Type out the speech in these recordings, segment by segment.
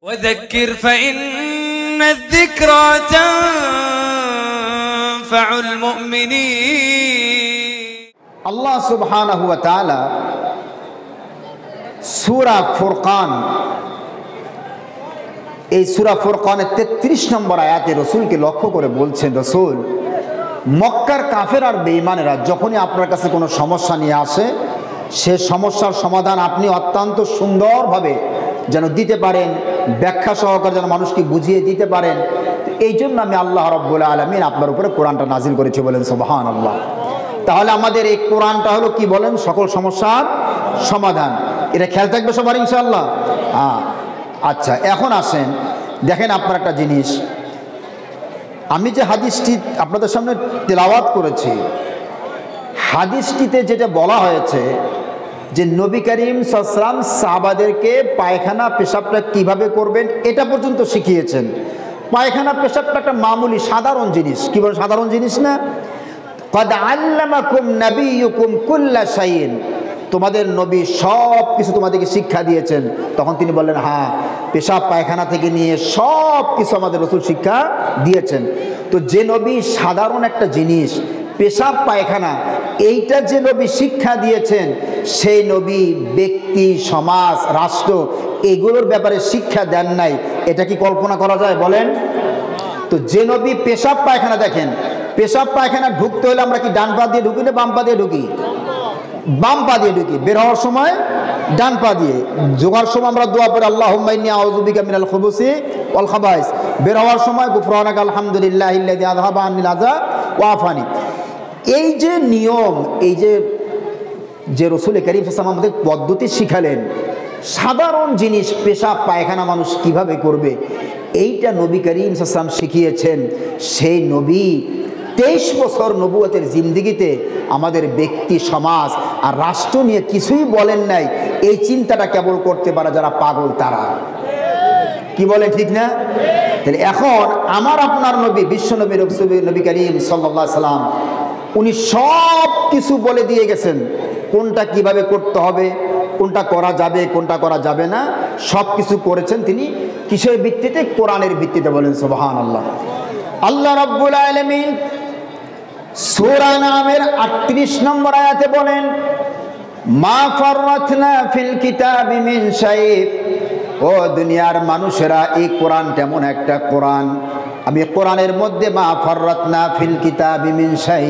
وذكر فإن الذكرى تنفع المؤمنين। আল্লাহ সুবহানাহু ওয়া তাআলা সূরা ফুরকান, এই সূরা ফুরকানের 33 নম্বর আয়াতে রাসূলকে লক্ষ্য করে বলছেন, রাসূল, মক্কার কাফের আর বেঈমানেরা যখনই আপনার কাছে কোনো সমস্যা নিয়ে আসে, সে সমস্যার সমাধান আপনি অত্যন্ত সুন্দরভাবে যেন দিতে পারেন, ব্যাখ্যা সহকারে যেন মানুষকে বুঝিয়ে দিতে পারেন। এই জন্য আমি আল্লাহ রাব্বুল আলামিন আপনার উপরে কোরআনটা নাজিল করেছি, বলেন সুবহানাল্লাহ। তাহলে আমাদের এই কোরআনটা হলো কি বলেন, সকল সমস্যার সমাধান। এটা খেয়াল থাকবে সবার ইনশাআল্লাহ। আচ্ছা, এখন আসেন, দেখেন আপনার একটা জিনিস, আমি যে হাদিসটি আপনাদের সামনে তেলাওয়াত করেছি, হাদিসটিতে যেটা বলা হয়েছে যে নবী করিম সাল্লাল্লাহু আলাইহি ওয়াসাল্লাম সাহাবাদেরকে পায়খানা পেশাবটা কিভাবে করবেন এটা পর্যন্ত শিখিয়েছেন। পায়খানা পেশাবটা একটা মামুলি সাধারণ জিনিস, কি বলেন, সাধারণ জিনিস না? قد علمكم نبيكم كل شيء, তোমাদের নবী সব কিছু তোমাদেরকে শিক্ষা দিয়েছেন। তখন তিনি বললেন, হ্যাঁ, পেশাব পায়খানা থেকে নিয়ে সব কিছু আমাদের রাসূল শিক্ষা দিয়েছেন। তো যে নবী সাধারণ একটা জিনিস পেশাব পায়খানা, এইটা যে নবী শিক্ষা দিয়েছেন, সেই নবী ব্যক্তি, সমাজ, রাষ্ট্র এগুলোর ব্যাপারে শিক্ষা দেন নাই, এটা কি কল্পনা করা যায় বলেন? তো যে নবী পেশাব পায়খানা, দেখেন, পেশাব পায়খানা ঢুকতে হলে আমরা কি ডান পা দিয়ে ঢুকি না বাম পা দিয়ে ঢুকি? বাম পা দিয়ে ঢুকি। বের হওয়ার সময় ডান পা দিয়ে। ঢোকার সময় আমরা দোয়া পড়ি, আল্লাহুম্মা ইন্নী আউযু বিকা মিনাল খুবুসি ওয়াল খাবাইস। বের হওয়ার সময় গুফরানাকা আলহামদুলিল্লাহিল্লাযী আযহাবা আন্নিল আযা ওয়া আফানি। এই যে নিয়ম, এই যে রাসূল করিম সাল্লাল্লাহু আলাইহি ওয়াসাল্লাম আমাদের পদ্ধতি শিখালেন, সাধারণ জিনিস পেশাব পায়খানা মানুষ কিভাবে করবে, এইটা নবী করিম সাল্লাল্লাহু আলাইহি ওয়াসাল্লাম শিখিয়েছেন। সেই নবী 23 বছর নবুয়তের জিন্দেগিতে আমাদের ব্যক্তি, সমাজ আর রাষ্ট্র নিয়ে কিছুই বলেন নাই। এই চিন্তাটা কেবল করতে পারে যারা পাগল, তারা। কি বলে, ঠিক না? তাহলে এখন আমার আপনার নবী, বিশ্ব নবী নবী করিম সাল্লাল্লাহু আলাইহি ওয়াসাল্লাম, উনি সব কিছু বলে দিয়ে গেছেন, কোনটা কিভাবে করতে হবে, কোনটা করা যাবে, কোনটা করা যাবে না, সব কিছু করেছেন তিনি। কিসের ভিত্তিতে? কোরআনের ভিত্তিতে, বলেন সুবহানাল্লাহ। আল্লাহ রাব্বুল আলামিন সূরা নামের 38 নম্বর আয়াতে বলেন, মা ফাররাতনা ফিল কিতাবি মিন শাই। ও দুনিয়ার মানুষেরা, এই কোরআন তেমন একটা কোরআন, আমি কোরআনের মধ্যে মা ফাররাতনা ফিল কিতাবি মিন শাই,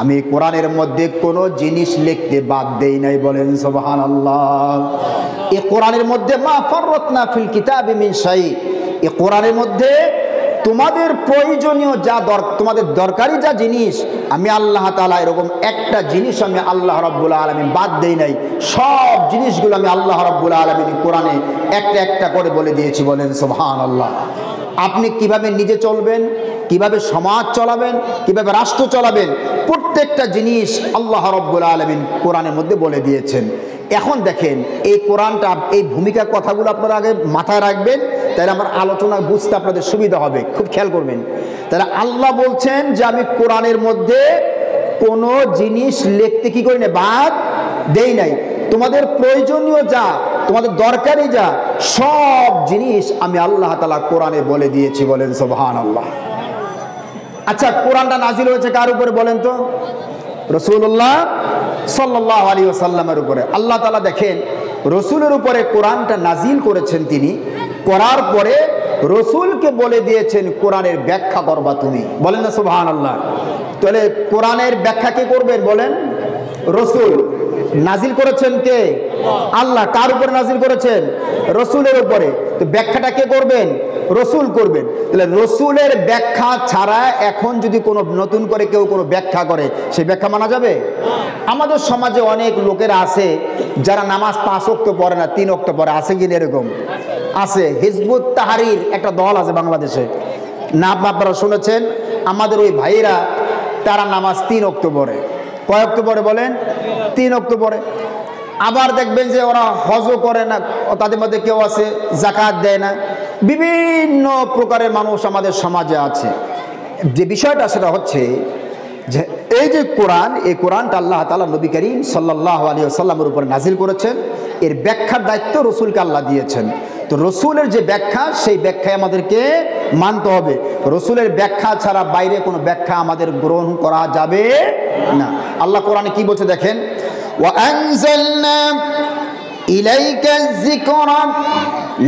আমি কোরআনের মধ্যে কোনো জিনিস লিখতে বাদ দেই নাই, বলেন সুবহানাল্লাহ। এই কোরআনের মধ্যে মা ফাররাতনা ফিল কিতাবি মিন শাই, এই কোরআনের মধ্যে তোমাদের প্রয়োজনীয় যা তোমাদের দরকারি যা জিনিস, আমি আল্লাহ তাআলা এরকম একটা জিনিস আমি আল্লাহ রাব্বুল আলামিন বাদ দেই নাই। সব জিনিসগুলো আমি আল্লাহ রাব্বুল আলামিন কোরআনে একটা একটা করে বলে দিয়েছি, বলেন সুবহানাল্লাহ। আপনি কিভাবে নিজে চলবেন, কিভাবে সমাজ চলাবেন, কিভাবে রাষ্ট্র চলাবেন, প্রত্যেকটা জিনিস আল্লাহ রাব্বুল আলামিন কোরআনের মধ্যে বলে দিয়েছেন। এখন দেখেন, এই কোরআনটা, এই ভূমিকার কথাগুলো আপনারা আগে মাথায় রাখবেন, তাহলে আমার আলোচনা বুঝতে আপনাদের সুবিধা হবে। খুব খেয়াল করবেন। তাহলে আল্লাহ বলছেন যে আমি কোরআনের মধ্যে কোনো জিনিস লিখতে কি করি না, বাদ দেই নাই। তোমাদের প্রয়োজনীয় যা, তোমাদের দরকারি যা, সব জিনিস আমি আল্লাহ তাআলা কোরআনে বলে দিয়েছি, বলেন সুবহানাল্লাহ। আচ্ছা, কোরআনটা নাজিল হয়েছে কার উপরে বলেন তো? রাসূলুল্লাহ সাল্লাল্লাহু আলাইহি ওয়াসাল্লামের উপরে। আল্লাহ তাআলা দেখেন, রাসূলের উপরে কোরআনটা নাজিল করেছেন তিনি, করার পরে রাসূলকে বলে দিয়েছেন কোরআনের ব্যাখ্যা করবা তুমি, বলেন না সুবহানাল্লাহ। তাহলে কোরআনের ব্যাখ্যা কে করবেন বলেন? রাসূল। নাজিল করেছেন কে? আল্লাহ। কার উপরে নাজিল করেছেন? রাসূলের উপরে। তো ব্যাখ্যাটা কে করবেন? রাসূল করবেন। তাহলে রাসূলের ব্যাখ্যা ছাড়া এখন যদি কোনো নতুন করে কেউ কোনো ব্যাখ্যা করে, সেই ব্যাখ্যা মানা যাবে? আমাদের সমাজে অনেক লোকেরা আছে যারা নামাজ 5 ওয়াক্ত পড়ে না, 3 ওয়াক্ত পড়ে, আছে কিনা এরকম? আছে। হিজবুত তাহরীর একটা দল আছে বাংলাদেশে, না আপনারা শুনেছেন? আমাদের ওই ভাইরা, তারা নামাজ 3 ওয়াক্ত পড়ে। কয় ওয়াক্ত পড়ে বলেন? 3 ওয়াক্ত পড়ে। আবার দেখবেন যে ওরা হজও করে না, তাদের মধ্যে কেউ আছে যাকাত দেয় না। বিভিন্ন প্রকারের মানুষ আমাদের সমাজে আছে। যে বিষয়টা সেটা হচ্ছে যে এই যে কোরআন, এই কোরআনটা আল্লাহ তাআলা নবী করিম সাল্লাল্লাহু আলাইহি ওয়াসাল্লামের উপর নাজিল করেছেন। এর ব্যাখ্যার দায়িত্ব রাসূলকে আল্লাহ দিয়েছেন। তো রসুলের যে ব্যাখ্যা, সেই ব্যাখ্যায় আমাদেরকে মানতে হবে। রসুলের ব্যাখ্যা ছাড়া বাইরে কোনো ব্যাখ্যা আমাদের গ্রহণ করা যাবে না। আল্লাহ কোরআনে কি বলছে দেখেন, وأنزلنا إليك الذكر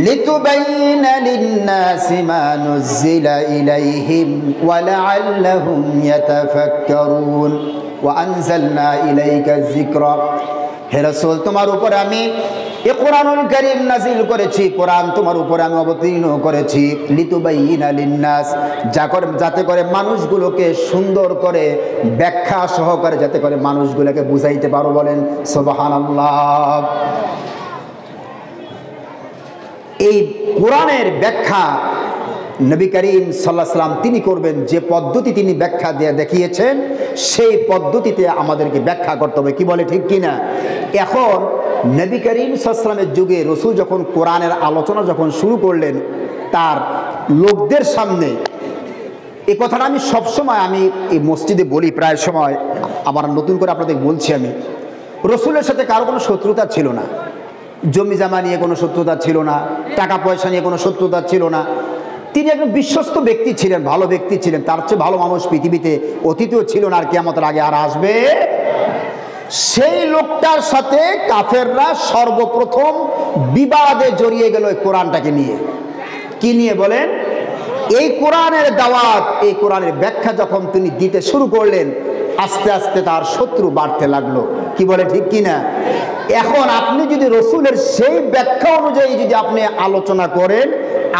لتبين للناس ما نزل إليهم ولعلهم يتفكرون وأنزلنا إليك الذكر হে রাসূল, তোমার উপরে আমি এই কোরআনুল কারীম নাযিল করেছি, কোরআন তোমার উপরে আমি অবতীর্ণ করেছি, লিতুবাইয়িনা লিন্নাস, যাতে করে মানুষগুলোকে সুন্দর করে ব্যাখ্যা সহকারে যাতে করে মানুষগুলোকে বুঝাইতে পারো। বলেন সুবহানাল্লাহ। এই কোরআনের ব্যাখ্যা নবী করিম সাল্লাল্লাহু আলাইহি সাল্লাম তিনি করবেন, যে পদ্ধতি তিনি ব্যাখ্যা দিয়ে দেখিয়েছেন সেই পদ্ধতিতে আমাদেরকে ব্যাখ্যা করতে হবে। কি বলে ঠিক কিনা? এখন নবী করিম সাল্লাল্লাহু আলাইহি সাল্লামের যুগে রসুল যখন কোরআনের আলোচনা যখন শুরু করলেন তার লোকদের সামনে, এই কথাটা আমি সবসময় আমি এই মসজিদে বলি, প্রায় সময় আবার নতুন করে আপনাদের বলছি, আমি রসুলের সাথে কারো কোনো শত্রুতা ছিল না, জমি জামা নিয়ে কোনো শত্রুতা ছিল না, টাকা পয়সা নিয়ে কোনো শত্রুতা ছিল না। তিনি একজন বিশ্বস্ত ব্যক্তি ছিলেন, ভালো ব্যক্তি ছিলেন, তার চেয়ে ভালো মানুষ পৃথিবীতে অতীতেও ছিল না, আর কিয়ামতের আগে আর আসবে। সেই লোকটার সাথে কাফেররা সর্বপ্রথম বিবাদে জড়িয়ে গেল এই কোরআনটাকে নিয়ে। কি নিয়ে বলেন? এই কোরআনের দাওয়াত, এই কোরআনের ব্যাখ্যা যখন তিনি দিতে শুরু করলেন, আস্তে আস্তে তার শত্রু বাড়তে লাগলো। কি বলে ঠিক কিনা? এখন আপনি যদি রসুলের সেই ব্যাখ্যা অনুযায়ী যদি আপনি আলোচনা করেন,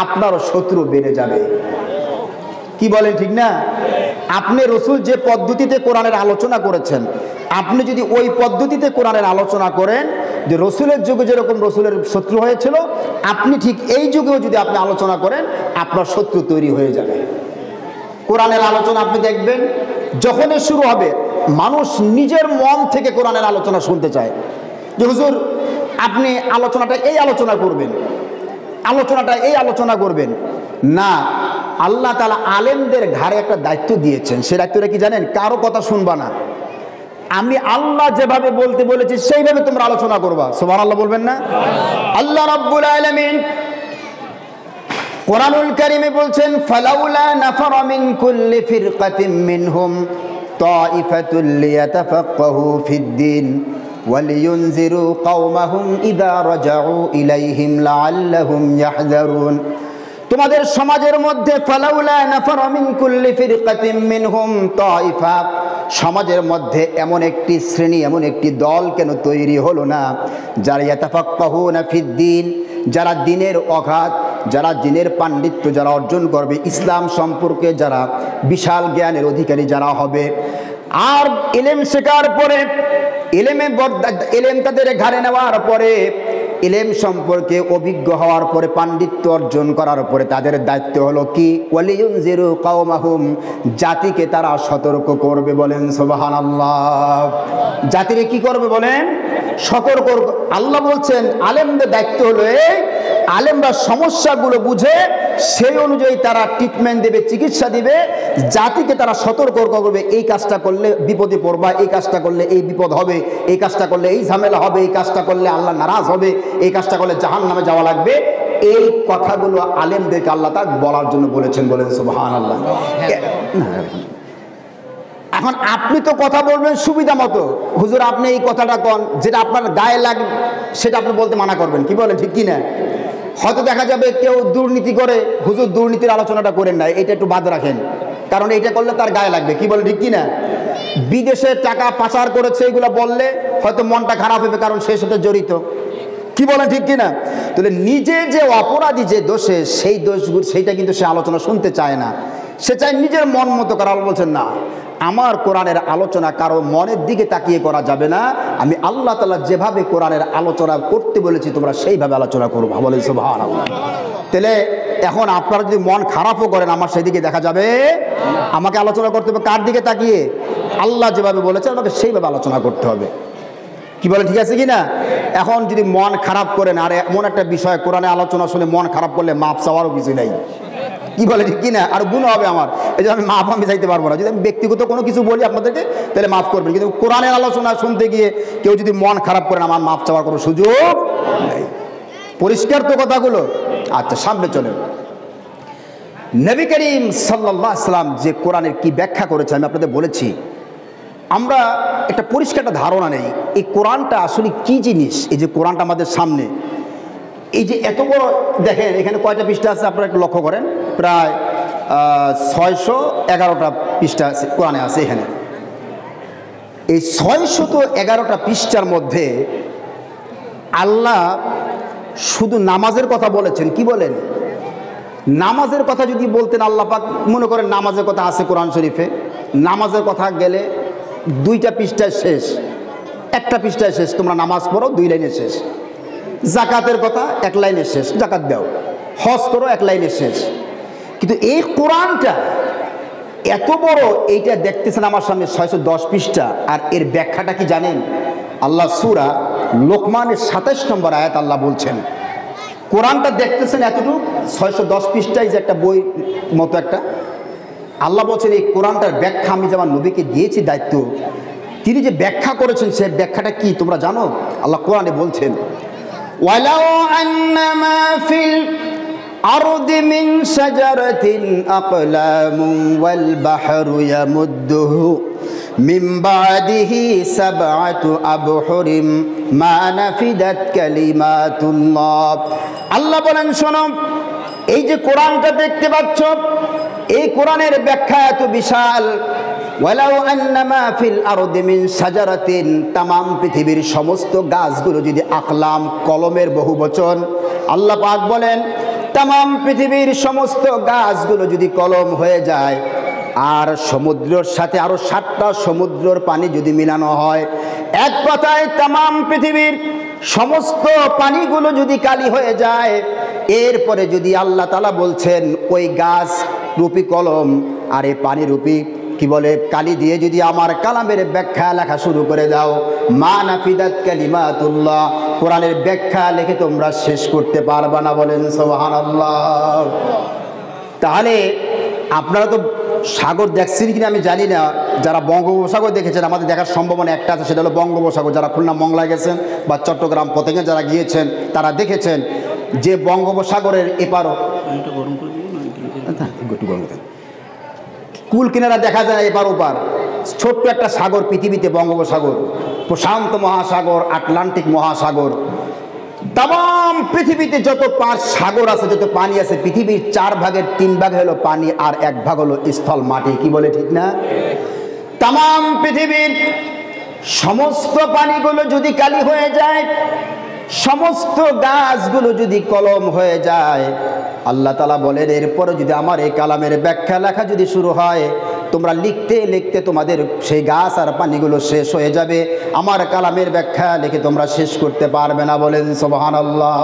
আপনার শত্রু বেড়ে যাবে। কি বলেন ঠিক না? আপনি রসুল যে পদ্ধতিতে কোরআনের আলোচনা করেছেন, আপনি যদি ওই পদ্ধতিতে কোরআনের আলোচনা করেন, যে রসুলের যুগে যেরকম রসুলের শত্রু হয়েছিল, আপনি ঠিক এই যুগেও যদি আপনি আলোচনা করেন, আপনার শত্রু তৈরি হয়ে যাবে। কোরআনের আলোচনা আপনি দেখবেন যখনই শুরু হবে, মানুষ নিজের মন থেকে কোরআনের আলোচনা শুনতে চায়, যে হুজুর আপনি আলোচনাটা এই আলোচনা করবেন, আলোচনাটা এই আলোচনা করবেন না। আল্লাহ তাআলা আলেমদের ঘাড়ে একটা দায়িত্ব দিয়েছেন। সে দায়িত্বটা কি জানেন? কারো কথা শুনবা না, আমি আল্লাহ যেভাবে বলতে বলেছি সেইভাবে তোমরা আলোচনা করবা। সুবহানাল্লাহ বলবেন না? আল্লাহ রাব্বুল আলামিন কোরআনুল কারীমে বলছেন, ফালাউলা নাফারা মিন কুল্লি ফিরকাতিন মিনহুম তাইফাতুল লিয়াতাফাক্কাহু ফিদ-দীন ওয়ালিয়ুনজিরু কওমাহুম ইযা রাজাউ ইলাইহিম লাআল্লাহুম ইয়াহযারুন। তোমাদের সমাজের মধ্যে ফালাউলা নাফারা মিন কুল্লি ফিরকাতিন মিনহুম তাইফা, সমাজের মধ্যে এমন একটি শ্রেণী, এমন একটি দল কেন তৈরি হলো না, যারা ইয়াতাফাক্কাহুনা ফিদ-দীন, যারা দ্বীনের অগাধ, যারা দ্বীনের পাণ্ডিত্য যারা অর্জন করবে, ইসলাম সম্পর্কে যারা বিশাল জ্ঞানের অধিকারী যারা হবে, আর ইলম শেখার পরে ইলম তাদের ঘাড়ে নেওয়ার পরে, ইলম সম্পর্কে অভিজ্ঞ হওয়ার পরে, পাণ্ডিত্য অর্জন করার পরে তাদের দায়িত্ব হলো কি? ওয়ালিয়ুনজিরু কওমাহুম, জাতিকে তারা সতর্ক করবে। বলেন সুবহানাল্লাহ। জাতিরে কি করবে বলেন? সতর্ক। আল্লাহ বলছেন আলেমদের দায়িত্ব হলো আলেমরা সমস্যাগুলো বুঝে সেই অনুযায়ী তারা ট্রিটমেন্ট দেবে, চিকিৎসা দিবে, জাতিকে তারা সতর্ক করবে, এই কাজটা করলে বিপদে পড়বা, এই কাজটা করলে এই বিপদ হবে, এই কাজটা করলে এই ঝামেলা হবে, এই কাজটা করলে আল্লাহ নারাজ হবে, এই কাজটা করলে জাহান্নামে যাওয়া লাগবে। এই কথাগুলো আলেমদেরকে আল্লাহ তাআলা বলার জন্য বলেছেন। বলেন সুবহানাল্লাহ। এখন আপনি তো কথা বলবেন সুবিধা মতো, হুজুর আপনি এই কথাটা কন, যেটা আপনার গায়ে লাগে সেটা আপনি বলতে মানা করবেন। কি বলেন ঠিক কিনা? হয়তো দেখা যাবে কেউ দুর্নীতি করে, হুজুর দুর্নীতির আলোচনাটা করেন না, এটা একটু বাদ রাখেন, কারণ এটা করলে তার গায়ে লাগবে। কি বলেন ঠিক কিনা? বিদেশে টাকা পাচার করেছে এগুলো বললে হয়তো মনটা খারাপ হবে, কারণ সে সাথে জড়িত। কি বলেন ঠিক কিনা? তাহলে নিজে যে অপরাধী, যে দোষে, সেই দোষগুলো সেইটা কিন্তু সে আলোচনা শুনতে চায় না, সে চায় নিজের মন মতো করা। বলছেন না, আমার কোরআনের আলোচনা কারো মনের দিকে তাকিয়ে করা যাবে না, আমি আল্লাহ তাআলা যেভাবে কোরআনের আলোচনা করতে বলেছি তোমরা সেইভাবে আলোচনা করবো। বলেন সুবহানাল্লাহ। তাহলে এখন আপনারা যদি মন খারাপও করেন, আমার সেদিকে দেখা যাবে, আমাকে আলোচনা করতে হবে কার দিকে তাকিয়ে? আল্লাহ যেভাবে বলেছে আমাকে সেইভাবে আলোচনা করতে হবে। কি বলেন ঠিক আছে কি না? এখন যদি মন খারাপ করেন, আর এমন একটা বিষয় কোরআনে আলোচনা শুনে মন খারাপ করলে মাপ চাওয়ারও কিছু নেই। কি বলে ঠিক কিনা? আর গুণ হবে আমার, এই যে আমি মাপ আমি চাইতে পারবো না। যদি আমি ব্যক্তিগত কোনো কিছু বলি আপনাদেরকে, তাহলে মাফ করবেন, কিন্তু কোরআনের আলোচনা শুনতে গিয়ে কেউ যদি মন খারাপ করেন, আমার মাপ চাওয়ার কোনো সুযোগ নেই। পরিষ্কার তো কথাগুলো? আচ্ছা, সামনে চলেন। নবী করিম সাল্লাল্লাহু আলাইহি সাল্লাম যে কোরআনের কি ব্যাখ্যা করেছে আমি আপনাদের বলেছি। আমরা একটা পরিষ্কার একটা ধারণা নেই এই কোরআনটা আসলে কি জিনিস। এই যে কোরআনটা আমাদের সামনে, এই যে এত বড়, দেখেন এখানে কয়টা পৃষ্ঠা আছে আপনারা একটু লক্ষ্য করেন। প্রায় 611টা পৃষ্ঠা কোরআনে আছে। এখানে এই 611টা পৃষ্ঠার মধ্যে আল্লাহ শুধু নামাজের কথা বলেছেন। কি বলেন? নামাজের কথা যদি বলতেন আল্লাহ পাক, মনে করেন নামাজের কথা আছে কোরআন শরীফে, নামাজের কথা গেলে 2টা পৃষ্ঠায় শেষ, 1টা পৃষ্ঠায় শেষ, তোমরা নামাজ পড়ো 2 লাইনে শেষ। জাকাতের কথা 1 লাইনে শেষ, জাকাত দাও। হজ করো 1 লাইনে শেষ। কিন্তু এই কোরআনটা এত বড়, এইটা দেখতেছেন আমার সামনে 610 পৃষ্ঠা। আর এর ব্যাখ্যাটা কি জানেন? আল্লাহ সূরা লোকমানের 27 নম্বর আয়াত আল্লাহ বলছেন, কোরআনটা দেখতেছেন এতটুকু 610 পৃষ্ঠায়, যে একটা বই মতো একটা। আল্লাহ বলছেন এই কোরআনটার ব্যাখ্যা আমি যেমন নবীকে দিয়েছি দায়িত্ব, তিনি যে ব্যাখ্যা করেছেন সে ব্যাখ্যাটা কি তোমরা জানো? আল্লাহ কোরআনে বলছেন, ওয়ালাউ আন্নামা ফিল আরদি মিন শাজারাতিন আকলামুন ওয়াল বাহরু ইয়ামুদ্দুহু মিন বাদিহি সাবআতু আবহুরিম মা নাফিদাত কালিমাতুল্লাহ। আল্লাহ বলেন শোনো, এই যে কোরআনটা দেখতে পাচ্ছ, এই কোরআনের ব্যাখ্যা এত বিশাল। ওয়ালাউ আন্নামা ফিল আরদি মিন শাজারাতিন, তামাম পৃথিবীর সমস্ত গাছগুলো যদি, আকলাম কলমের বহুবচন, আল্লাহ পাক বলেন তামাম পৃথিবীর সমস্ত গাছগুলো যদি কলম হয়ে যায়, আর সমুদ্রের সাথে আরো 7টা সমুদ্রের পানি যদি মিলানো হয়, এক কথায় তামাম পৃথিবীর সমস্ত পানিগুলো যদি কালি হয়ে যায়, এরপরে যদি আল্লাহ তাআলা বলছেন ওই গাছ রূপী কলম আর এই পানি রূপী কি বলে কালি দিয়ে যদি আমার কালামের ব্যাখ্যা লেখা শুরু করে দাও, মা নাফিদাত কালিমাতুল্লাহ, কোরআনের ব্যাখ্যা লিখে তোমরা শেষ করতে পারবে না। বলেন সুবহানাল্লাহ। তাহলে আপনারা তো সাগর দেখছেন কিনা আমি জানি না, যারা বঙ্গোপসাগর দেখেছেন, আমাদের দেখার সম্ভাবনা একটা আছে, সেটা হলো বঙ্গোপসাগর। যারা খুলনা মংলা গেছেন বা চট্টগ্রাম পতেঙ্গে যারা গিয়েছেন তারা দেখেছেন যে বঙ্গোপসাগরের এপারও কুল কিনারা দেখা যায় এপার ওপার, ছোট্ট একটা সাগর পৃথিবীতে বঙ্গোপসাগর, প্রশান্ত মহাসাগর, আটলান্টিক মহাসাগর। তাম পৃথিবীতে যত 5 সাগর আছে, যত পানি আছে, পৃথিবীর 4 ভাগের 3 ভাগ হলো পানি আর 1 ভাগ হলো স্থল মাটি। কি বলে ঠিক না? তাম পৃথিবীর সমস্ত পানিগুলো যদি কালি হয়ে যায়, সমস্ত গাছগুলো যদি কলম হয়ে যায়, আল্লাহ তাআলা বলেন এরপরে যদি আমার এই কালামের ব্যাখ্যা লেখা যদি শুরু হয়, তোমরা লিখতে লিখতে তোমাদের সেই গাছ আর পানিগুলো শেষ হয়ে যাবে, আমার কালামের ব্যাখ্যা লিখে তোমরা শেষ করতে পারবে না। বলেন সুবহানাল্লাহ।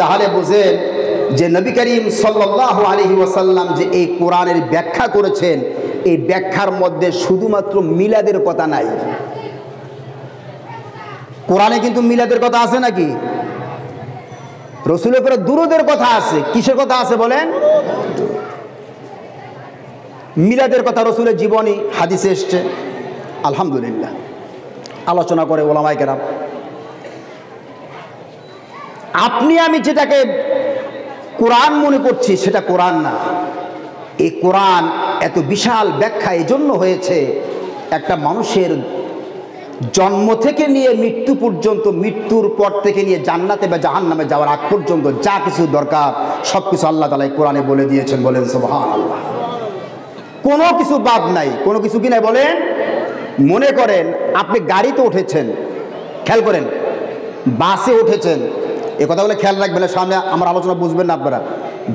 তাহলে বুঝেন যে নবী করিম সাল্লাল্লাহু আলাইহি ওয়াসাল্লাম যে এই কোরআনের ব্যাখ্যা করেছেন, এই ব্যাখ্যার মধ্যে শুধুমাত্র মিলাদের কথা নাই। কোরআনে কিন্তু মিলাদের কথা আছে নাকি? রসুলের উপরে দুরূদের কথা আছে। কিসের কথা আছে বলেন? মিলাদের কথা রসুলের জীবনী হাদিসে এসছে। আলহামদুলিল্লাহ, আলোচনা করে ওলামায়ে কেরাম। আপনি আমি যেটাকে কোরআন মনে করছি সেটা কোরআন না। এই কোরআন এত বিশাল ব্যাখ্যা এই জন্য হয়েছে, একটা মানুষের জন্ম থেকে নিয়ে মৃত্যু পর্যন্ত, মৃত্যুর পর থেকে নিয়ে জান্নাতে বা জাহান্নামে যাওয়ার আগ পর্যন্ত যা কিছু দরকার সব কিছু আল্লাহ তাআলা কোরআনে বলে দিয়েছেন। বলেন সুবহানাল্লাহ। কোনো কিছু বাদ নাই, কোনো কিছু কি নাই বলেন। মনে করেন আপনি গাড়িতে উঠেছেন, খেয়াল করেন, বাসে উঠেছেন, এ কথাগুলো খেয়াল রাখবেন, সামনে আমার আলোচনা বুঝবেন না আপনারা,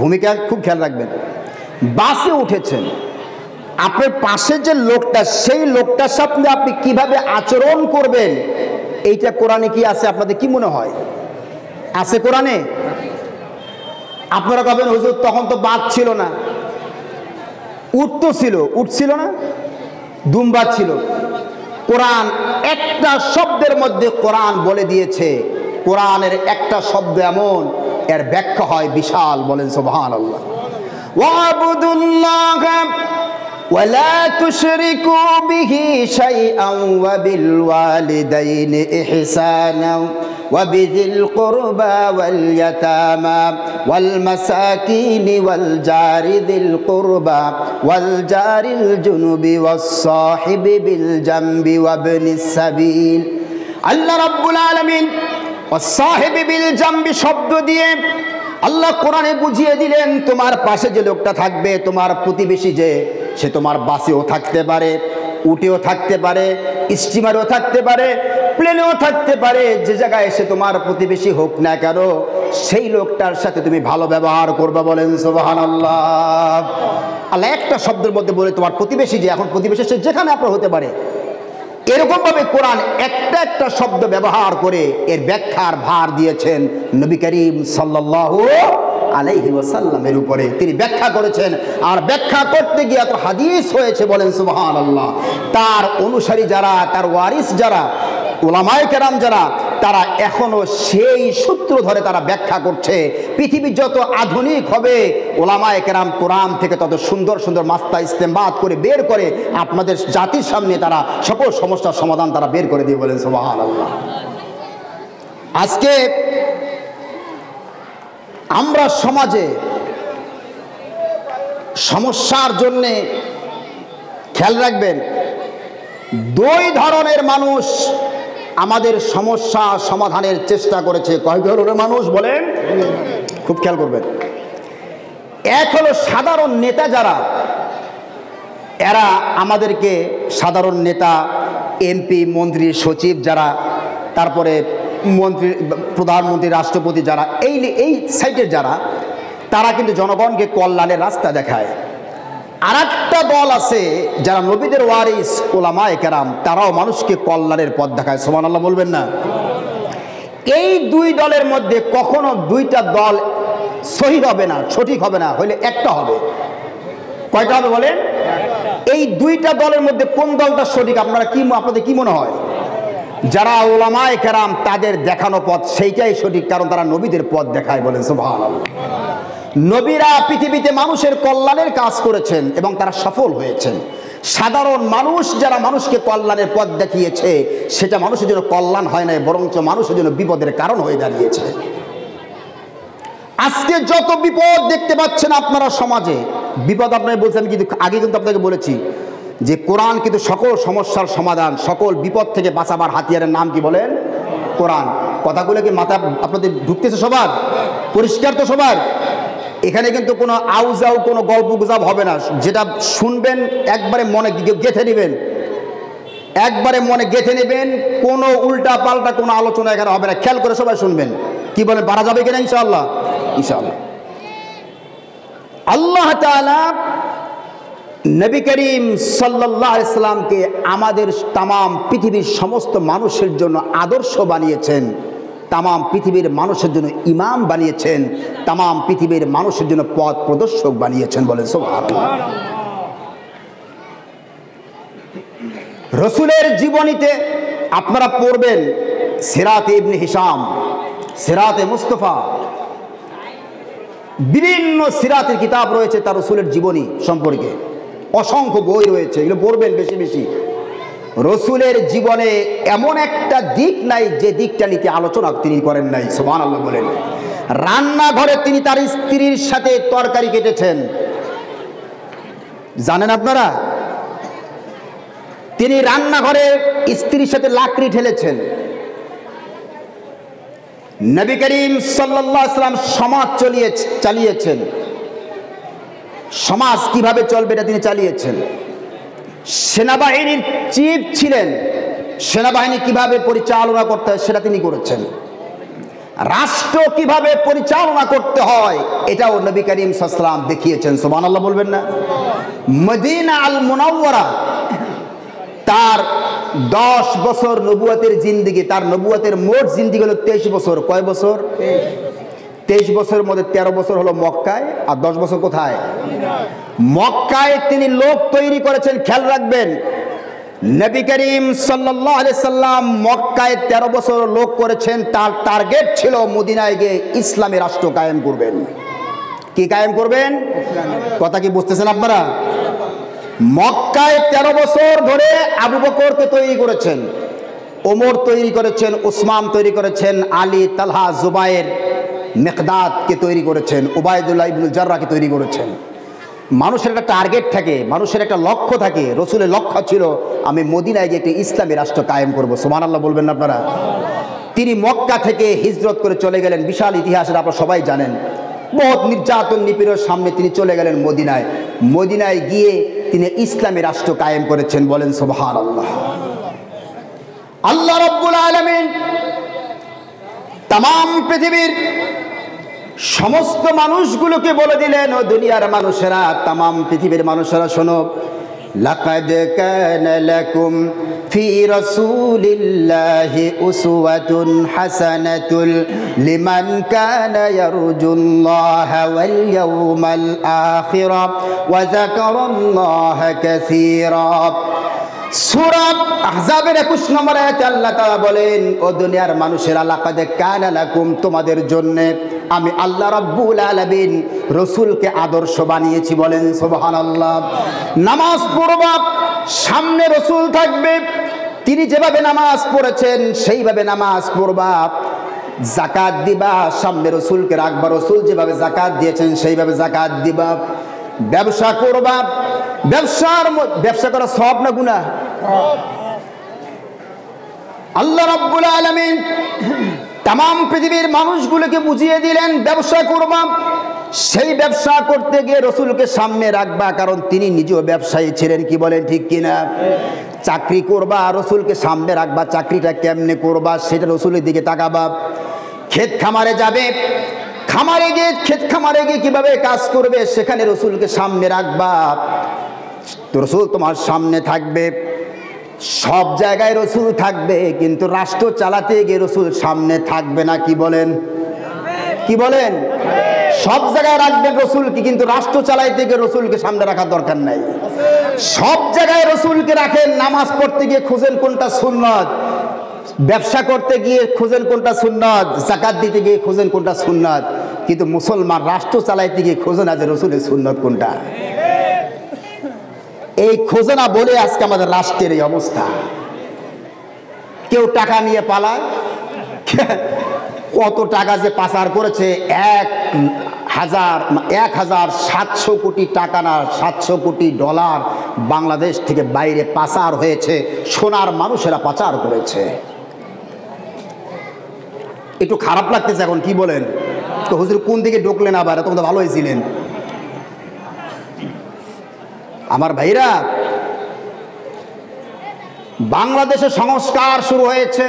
ভূমিকা খুব খেয়াল রাখবেন। বাসে উঠেছেন, আপনার পাশে যে লোকটা, সেই লোকটার সাথে আপনি কিভাবে আচরণ করবেন, এইটা কোরআনে কি আছে? আপনাদের কি মনে হয় আছে কোরআনে? আপনারা কবেন হুজুর তখন তো বাদ ছিল না, উট তো ছিল, উট ছিল না, দুম্বা ছিল। কোরআন একটা শব্দের মধ্যে কোরআন বলে দিয়েছে, কোরআনের একটা শব্দ এমন এর ব্যাখ্যা হয় বিশাল। বলেন সুবহানাল্লাহ। ওয়াবুদুল্লাহ ওয়ালা তুশরিকু বিহি শাইআন ওয়া বিল ওয়ালিদাইনি ইহসানা وبذي القربى واليتامى والمساكين والجار ذي القربى والجار الجنب والصاحب بالجنب وابن السبيل। আল্লাহ রাব্বুল আলামিন والصاحب بالجنب শব্দ দিয়ে আল্লাহ কোরআনে বুঝিয়ে দিলেন, তোমার পাশে যে লোকটা থাকবে, তোমার প্রতিবেশী যে, সে তোমার বাসেও থাকতে পারে, উটেও থাকতে পারে, স্টিমারেও থাকতে পারে, প্লেনেও থাকতে পারে, যে জায়গায় এসে তোমার প্রতিবেশী হোক না কেন, সেই লোকটার সাথে তুমি ভালো ব্যবহার করবে। বলেন সুবহানাল্লাহ। আল্লাহ একটা শব্দের মধ্যে বলে তোমার প্রতিবেশী যে, এখন প্রতিবেশী সে যেখানে আপনার হতে পারে, এরকমভাবে কোরআন একটা একটা শব্দ ব্যবহার করে এর ব্যাখ্যার ভার দিয়েছেন নবী করিম সাল্লাল্লাহু আলাইহি ওয়াসাল্লামের উপরে। তিনি ব্যাখ্যা করেছেন, আর ব্যাখ্যা করতে গিয়ে এত হাদিস হয়েছে। বলেন সুবহানাল্লাহ। তার অনুসারী যারা, তার ওয়ারিস যারা, উলামায়ে কেরাম যারা, তারা এখনো সেই সূত্র ধরে তারা ব্যাখ্যা করছে। পৃথিবী যত আধুনিক হবে, উলামায়ে কেরাম কোরআন থেকে তত সুন্দর সুন্দর মাস্তা ইস্তেমবাত করে বের করে আপনাদের জাতির সামনে তারা সকল সমস্যার সমাধান তারা বের করে দিয়ে। বলেন সুবহানাল্লাহ। আজকে আমরা সমাজে সমস্যার জন্যে খেয়াল রাখবেন, দুই ধরনের মানুষ আমাদের সমস্যা সমাধানের চেষ্টা করেছে। কয় ধরনের মানুষ বলেন? খুব খেয়াল করবেন। এক হলো সাধারণ নেতা যারা, এরা আমাদেরকে সাধারণ নেতা, এমপি, মন্ত্রী, সচিব যারা, তারপরে মন্ত্রী, প্রধানমন্ত্রী, রাষ্ট্রপতি যারা, এই সাইডের যারা, তারা কিন্তু জনগণকে কল্যাণের রাস্তা দেখায়। আর একটা দল আছে যারা নবীদের ওয়ারিস উলামায়ে কেরাম, তারাও মানুষকে কল্যাণের পথ দেখায়। সুবহানাল্লাহ বলবেন না? এই দুই দলের মধ্যে কখনো দুইটা দল সহি হবে না, সঠিক হবে না, হইলে একটা হবে। কয়টা হবে বলেন? এই দুইটা দলের মধ্যে কোন দলটা সঠিক আপনাদের কি মনে হয়? যারা উলামায়ে কেরাম তাদের দেখানো পথ সেইটাই সঠিক, কারণ তারা নবীদের পথ দেখায়। বলেন সুবহানাল্লাহ। নবীরা পৃথিবীতে মানুষের কল্যাণের কাজ করেছেন এবং তারা সফল হয়েছেন। সাধারণ মানুষ যারা মানুষকে কল্যাণের পথ দেখিয়েছে, সেটা মানুষের জন্য কল্যাণ হয় না, বরঞ্চ মানুষের জন্য বিপদের কারণ হয়ে দাঁড়িয়েছে। আজকে যত বিপদ দেখতে পাচ্ছেন আপনারা সমাজে, বিপদ আপনারা বলছেন, কিন্তু আগে কিন্তু আপনাকে বলেছি যে কোরআন কিন্তু সকল সমস্যার সমাধান, সকল বিপদ থেকে বাঁচাবার হাতিয়ারের নাম কি বলেন? কোরআন। কথাগুলো কি মাথা আপনাদের ঢুকতেছে সবার? পরিষ্কার তো সবার? এখানে কিন্তু কোনো আউজাউ কোনো গল্প গুজব হবে না। যেটা শুনবেন একবারে মনে গেঁথে নেবেন, একবারে মনে গেঁথে নেবেন। কোনো উল্টা পাল্টা কোনো আলোচনা এখানে হবে না। খেয়াল করে সবাই শুনবেন। কি বলেন, পারা যাবে কিনা? ইনশাআল্লাহ, ইনশাআল্লাহ। আল্লাহ তাআলা নবী করিম সাল্লাল্লাহু আলাইহি সাল্লামকে আমাদের তামাম পৃথিবীর সমস্ত মানুষের জন্য আদর্শ বানিয়েছেন, তামাম পৃথিবীর মানুষের জন্য ইমাম বানিয়েছেন, তামাম পৃথিবীর মানুষের জন্য পথ প্রদর্শক বানিয়েছেন। বলেন সুবহানাল্লাহ। রসুলের জীবনীতে আপনারা পড়বেন সিরাতে ইবনে হিশাম, সিরাতে মুস্তাফা, বিভিন্ন সিরাতের কিতাব রয়েছে তার রসুলের জীবনী সম্পর্কে, অসংখ্য বই রয়েছে, এগুলো পড়বেন বেশি বেশি। রসুলের জীবনে এমন একটা দিক নাই যে দিকটা নিতে আলোচনা তিনি করেন নাই। সুবহানাল্লাহ বলেন। রান্নাঘরে তিনি তার স্ত্রীর সাথে তরকারি কেটেছেন, জানেন আপনারা? তিনি রান্নাঘরে স্ত্রীর সাথে লাকড়ি ঠেলেছেন। নবী করিম সাল্লাল্লাহু আলাইহি ওয়াসাল্লাম সমাজ চালিয়েছেন। সমাজ কিভাবে চলবে এটা তিনি চালিয়েছেন। সেনাবাহিনীর চিফ ছিলেন, সেনাবাহিনী কিভাবে পরিচালনা করতে হয় সেটা তিনি করেছেন। রাষ্ট্র কিভাবে পরিচালনা করতে হয় এটাও নবী করিম সাল্লাল্লাহু আলাইহি ওয়াসাল্লাম দেখিয়েছেন। সুবহানাল্লাহ বলবেন না? মদিনা আল মুনাওয়ারা তার 10 বছর নবুয়তের জিন্দেগি, তার নবুয়তের মোট জিন্দেগি হলো 23 বছর। কয় বছর? 23 বছরের মধ্যে 13 বছর হলো মক্কায়, আর 10 বছর কোথায়? মক্কায় তিনি লোক তৈরি করেছেন। খেয়াল রাখবেন, নবী করিম সাল্লাল্লাহু আলাইহি সাল্লাম মক্কায় 13 বছর লোক করেছেন। তার টার্গেট ছিল মদিনায় গিয়ে ইসলামী রাষ্ট্র কায়েম করবেন। কি কায়েম করবেন? কথা কি বুঝতেছেন আপনারা? মক্কায় 13 বছর ধরে আবু বকরকে তৈরি করেছেন, ওমর তৈরি করেছেন, উসমান তৈরি করেছেন, আলী, তালহা, জুবায়ের, মেকদাদকে তৈরি করেছেন, উবায়দুল্লাহ ইবনুল জাররাহকে তৈরি করেছেন। মানুষের একটা টার্গেট থাকে, মানুষের একটা লক্ষ্য থাকে। রসুলের লক্ষ্য ছিল আমি মদিনায় গিয়ে একটি ইসলামী রাষ্ট্র কায়েম করব। সুবহানাল্লাহ বলবেন না আপনারা? তিনি মক্কা থেকে হিজরত করে চলে গেলেন, বিশাল ইতিহাসের আপনারা সবাই জানেন। বহুত নির্যাতন নিপীড়নের সামনে তিনি চলে গেলেন মদিনায়। মদিনায় গিয়ে তিনি ইসলামী রাষ্ট্র কায়েম করেছেন। বলেন সুবহানাল্লাহ। আল্লাহ রাব্বুল আলামিন তাম পৃথিবীর সমস্ত মানুষগুলোকে বলে দিলেন, ও দুনিয়ার মানুষেরা, তাম পৃথিবীর মানুষেরা শোনো, লাকাদ কানা লাকুম ফি রাসূলিল্লাহি উসওয়াতুন হাসানাতুল লিমান কানা ইয়ারজুল্লাহা ওয়াল ইয়াউমাল আখিরা ওয়া যাকারাল্লাহা কাসীরা। সূরা আহজাবের 21 নম্বর আয়াতে আল্লাহ তাআলা বলেন, ও দুনিয়ার মানুষেরা, লাকাদ কানা লাকুম, তোমাদের জন্য আমি আল্লাহ রাব্বুল আলামিন রাসূলকে আদর্শ বানিয়েছি। বলেন সুবহানাল্লাহ। নামাজ পড়বা, সামনে রাসূল থাকবে, তিনি যেভাবে নামাজ পড়েছেন সেইভাবে নামাজ পড়বা। যাকাত দিবা, সামনে রাসূলকে রাখবা, রাসূল যেভাবে যাকাত দিয়েছেন সেইভাবে যাকাত দিবা। ব্যবসা করবা, ব্যবসা করা সওয়াব না গুনাহ? আল্লাহ রাব্বুল আলামিন তাম পৃথিবীর মানুষগুলোকে বুঝিয়ে দিলেন, ব্যবসা করবা, সেই ব্যবসা করতে গিয়ে রসুলকে সামনে রাখবা, কারণ তিনি নিজেও ব্যবসায়ী ছিলেন। কি বলেন, ঠিক কিনা? চাকরি করবা, রসুলকে সামনে রাখবা, চাকরিটা কেমনে করবা সেটা রসুলের দিকে তাকাবা। ক্ষেত খামারে যাবে, ক্ষেত খামারে গিয়ে কিভাবে কাজ করবে সেখানে রসুলকে সামনে রাখবা, রসুল তোমার সামনে থাকবে। সব জায়গায় রসুল থাকবে, কিন্তু রাষ্ট্র চালাতে গিয়ে রসুল সামনে থাকবে না। কি বলেন, কি বলেন? সব জায়গায় রাখবেন রসুলকে, কিন্তু রাষ্ট্র চালাইতে গিয়ে রসুলকে সামনে রাখার দরকার নাই। সব জায়গায় রসুলকে রাখেন, নামাজ পড়তে গিয়ে খুঁজেন কোনটা সুন্নত, ব্যবসা করতে গিয়ে খুঁজেন কোনটা সুন্নত, যাকাত দিতে গিয়ে খুঁজেন কোনটা সুন্নত, কিন্তু মুসলমান রাষ্ট্র চালাইতে গিয়ে খোঁজে না যে রসুলের সুন্নত কোনটা। এই খোঁজে না বলে আজকে আমাদের রাষ্ট্রের এই অবস্থা। কেউ টাকা নিয়ে পালায়, কত টাকা যে পাচার করেছে, 1,700 কোটি টাকা না, 700 কোটি ডলার বাংলাদেশ থেকে বাইরে পাচার হয়েছে, সোনার মানুষেরা পাচার করেছে। একটু খারাপ লাগতেছে এখন। কি বলেন? তো হুজুর কোন দিকে ঢুকলেন আবার? তোমরা ভালো হয়েছিলেন আমার ভাইরা। বাংলাদেশে সংস্কার শুরু হয়েছে।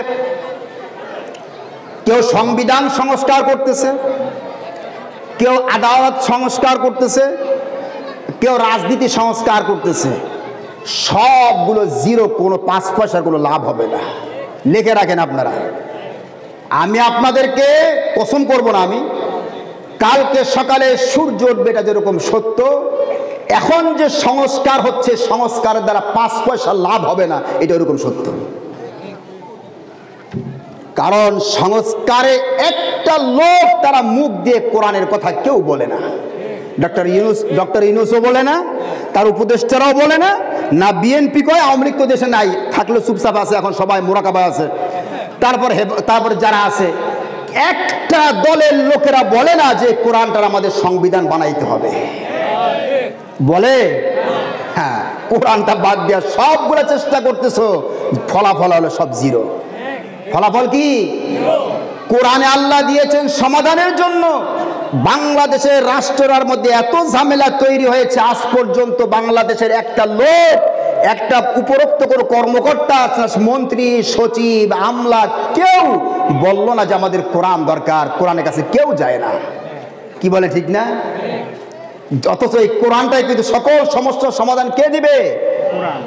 কেউ সংবিধান সংস্কার করতেছে, কেউ আদালত সংস্কার করতেছে, কেউ রাজনীতি সংস্কার করতেছে। সবগুলো জিরো, কোনো 5 পয়সার কোনো লাভ হবে না। লিখে রাখেন আপনারা। আমি আপনাদেরকে কসম করব না, আমি কালকে সকালে সূর্য উঠবে, এটা যেরকম সত্য, এখন যে সংস্কার হচ্ছে, সংস্কারের দ্বারা 5 পয়সা লাভ হবে না, এটা এরকম সত্য। কারণ সংস্কারে একটা লোক, তারা মুখ দিয়ে কোরআনের কথা কেউ বলে না। ডক্টর ইউনূসও বলে না, তার উপদেষ্টারাও বলে না, না বিএনপি কয়, আওয়ামী লীগ তো দেশে নাই, থাকলে চুপচাপ আছে, এখন সবাই মোরাকাবা আছে। তারপর যারা আছে, একটা দলের লোকেরা বলে না যে কোরআনটার আমাদের সংবিধান বানাইতে হবে, বলে? হ্যাঁ, কোরআনটা বাদ দেওয়ার সবগুলো চেষ্টা করতেছো, ফলাফল হলো সব জিরো। ফলাফল কি? কোরআনে আল্লাহ দিয়েছেন সমাধানের জন্য। বাংলাদেশের রাষ্ট্রের মধ্যে এত ঝামেলা তৈরি হয়েছে, আজ পর্যন্ত বাংলাদেশের একটা লোক, একটা উপরোক্ত কোনো কর্মকর্তা, মন্ত্রী, সচিব, আমলা, কেউ বলল না যে আমাদের কোরআন দরকার। কোরআনের কাছে কেউ যায় না। কি বলে, ঠিক না? অথচ এই কোরআনটাই কিন্তু সকল সমস্যার সমাধান কে দিবে?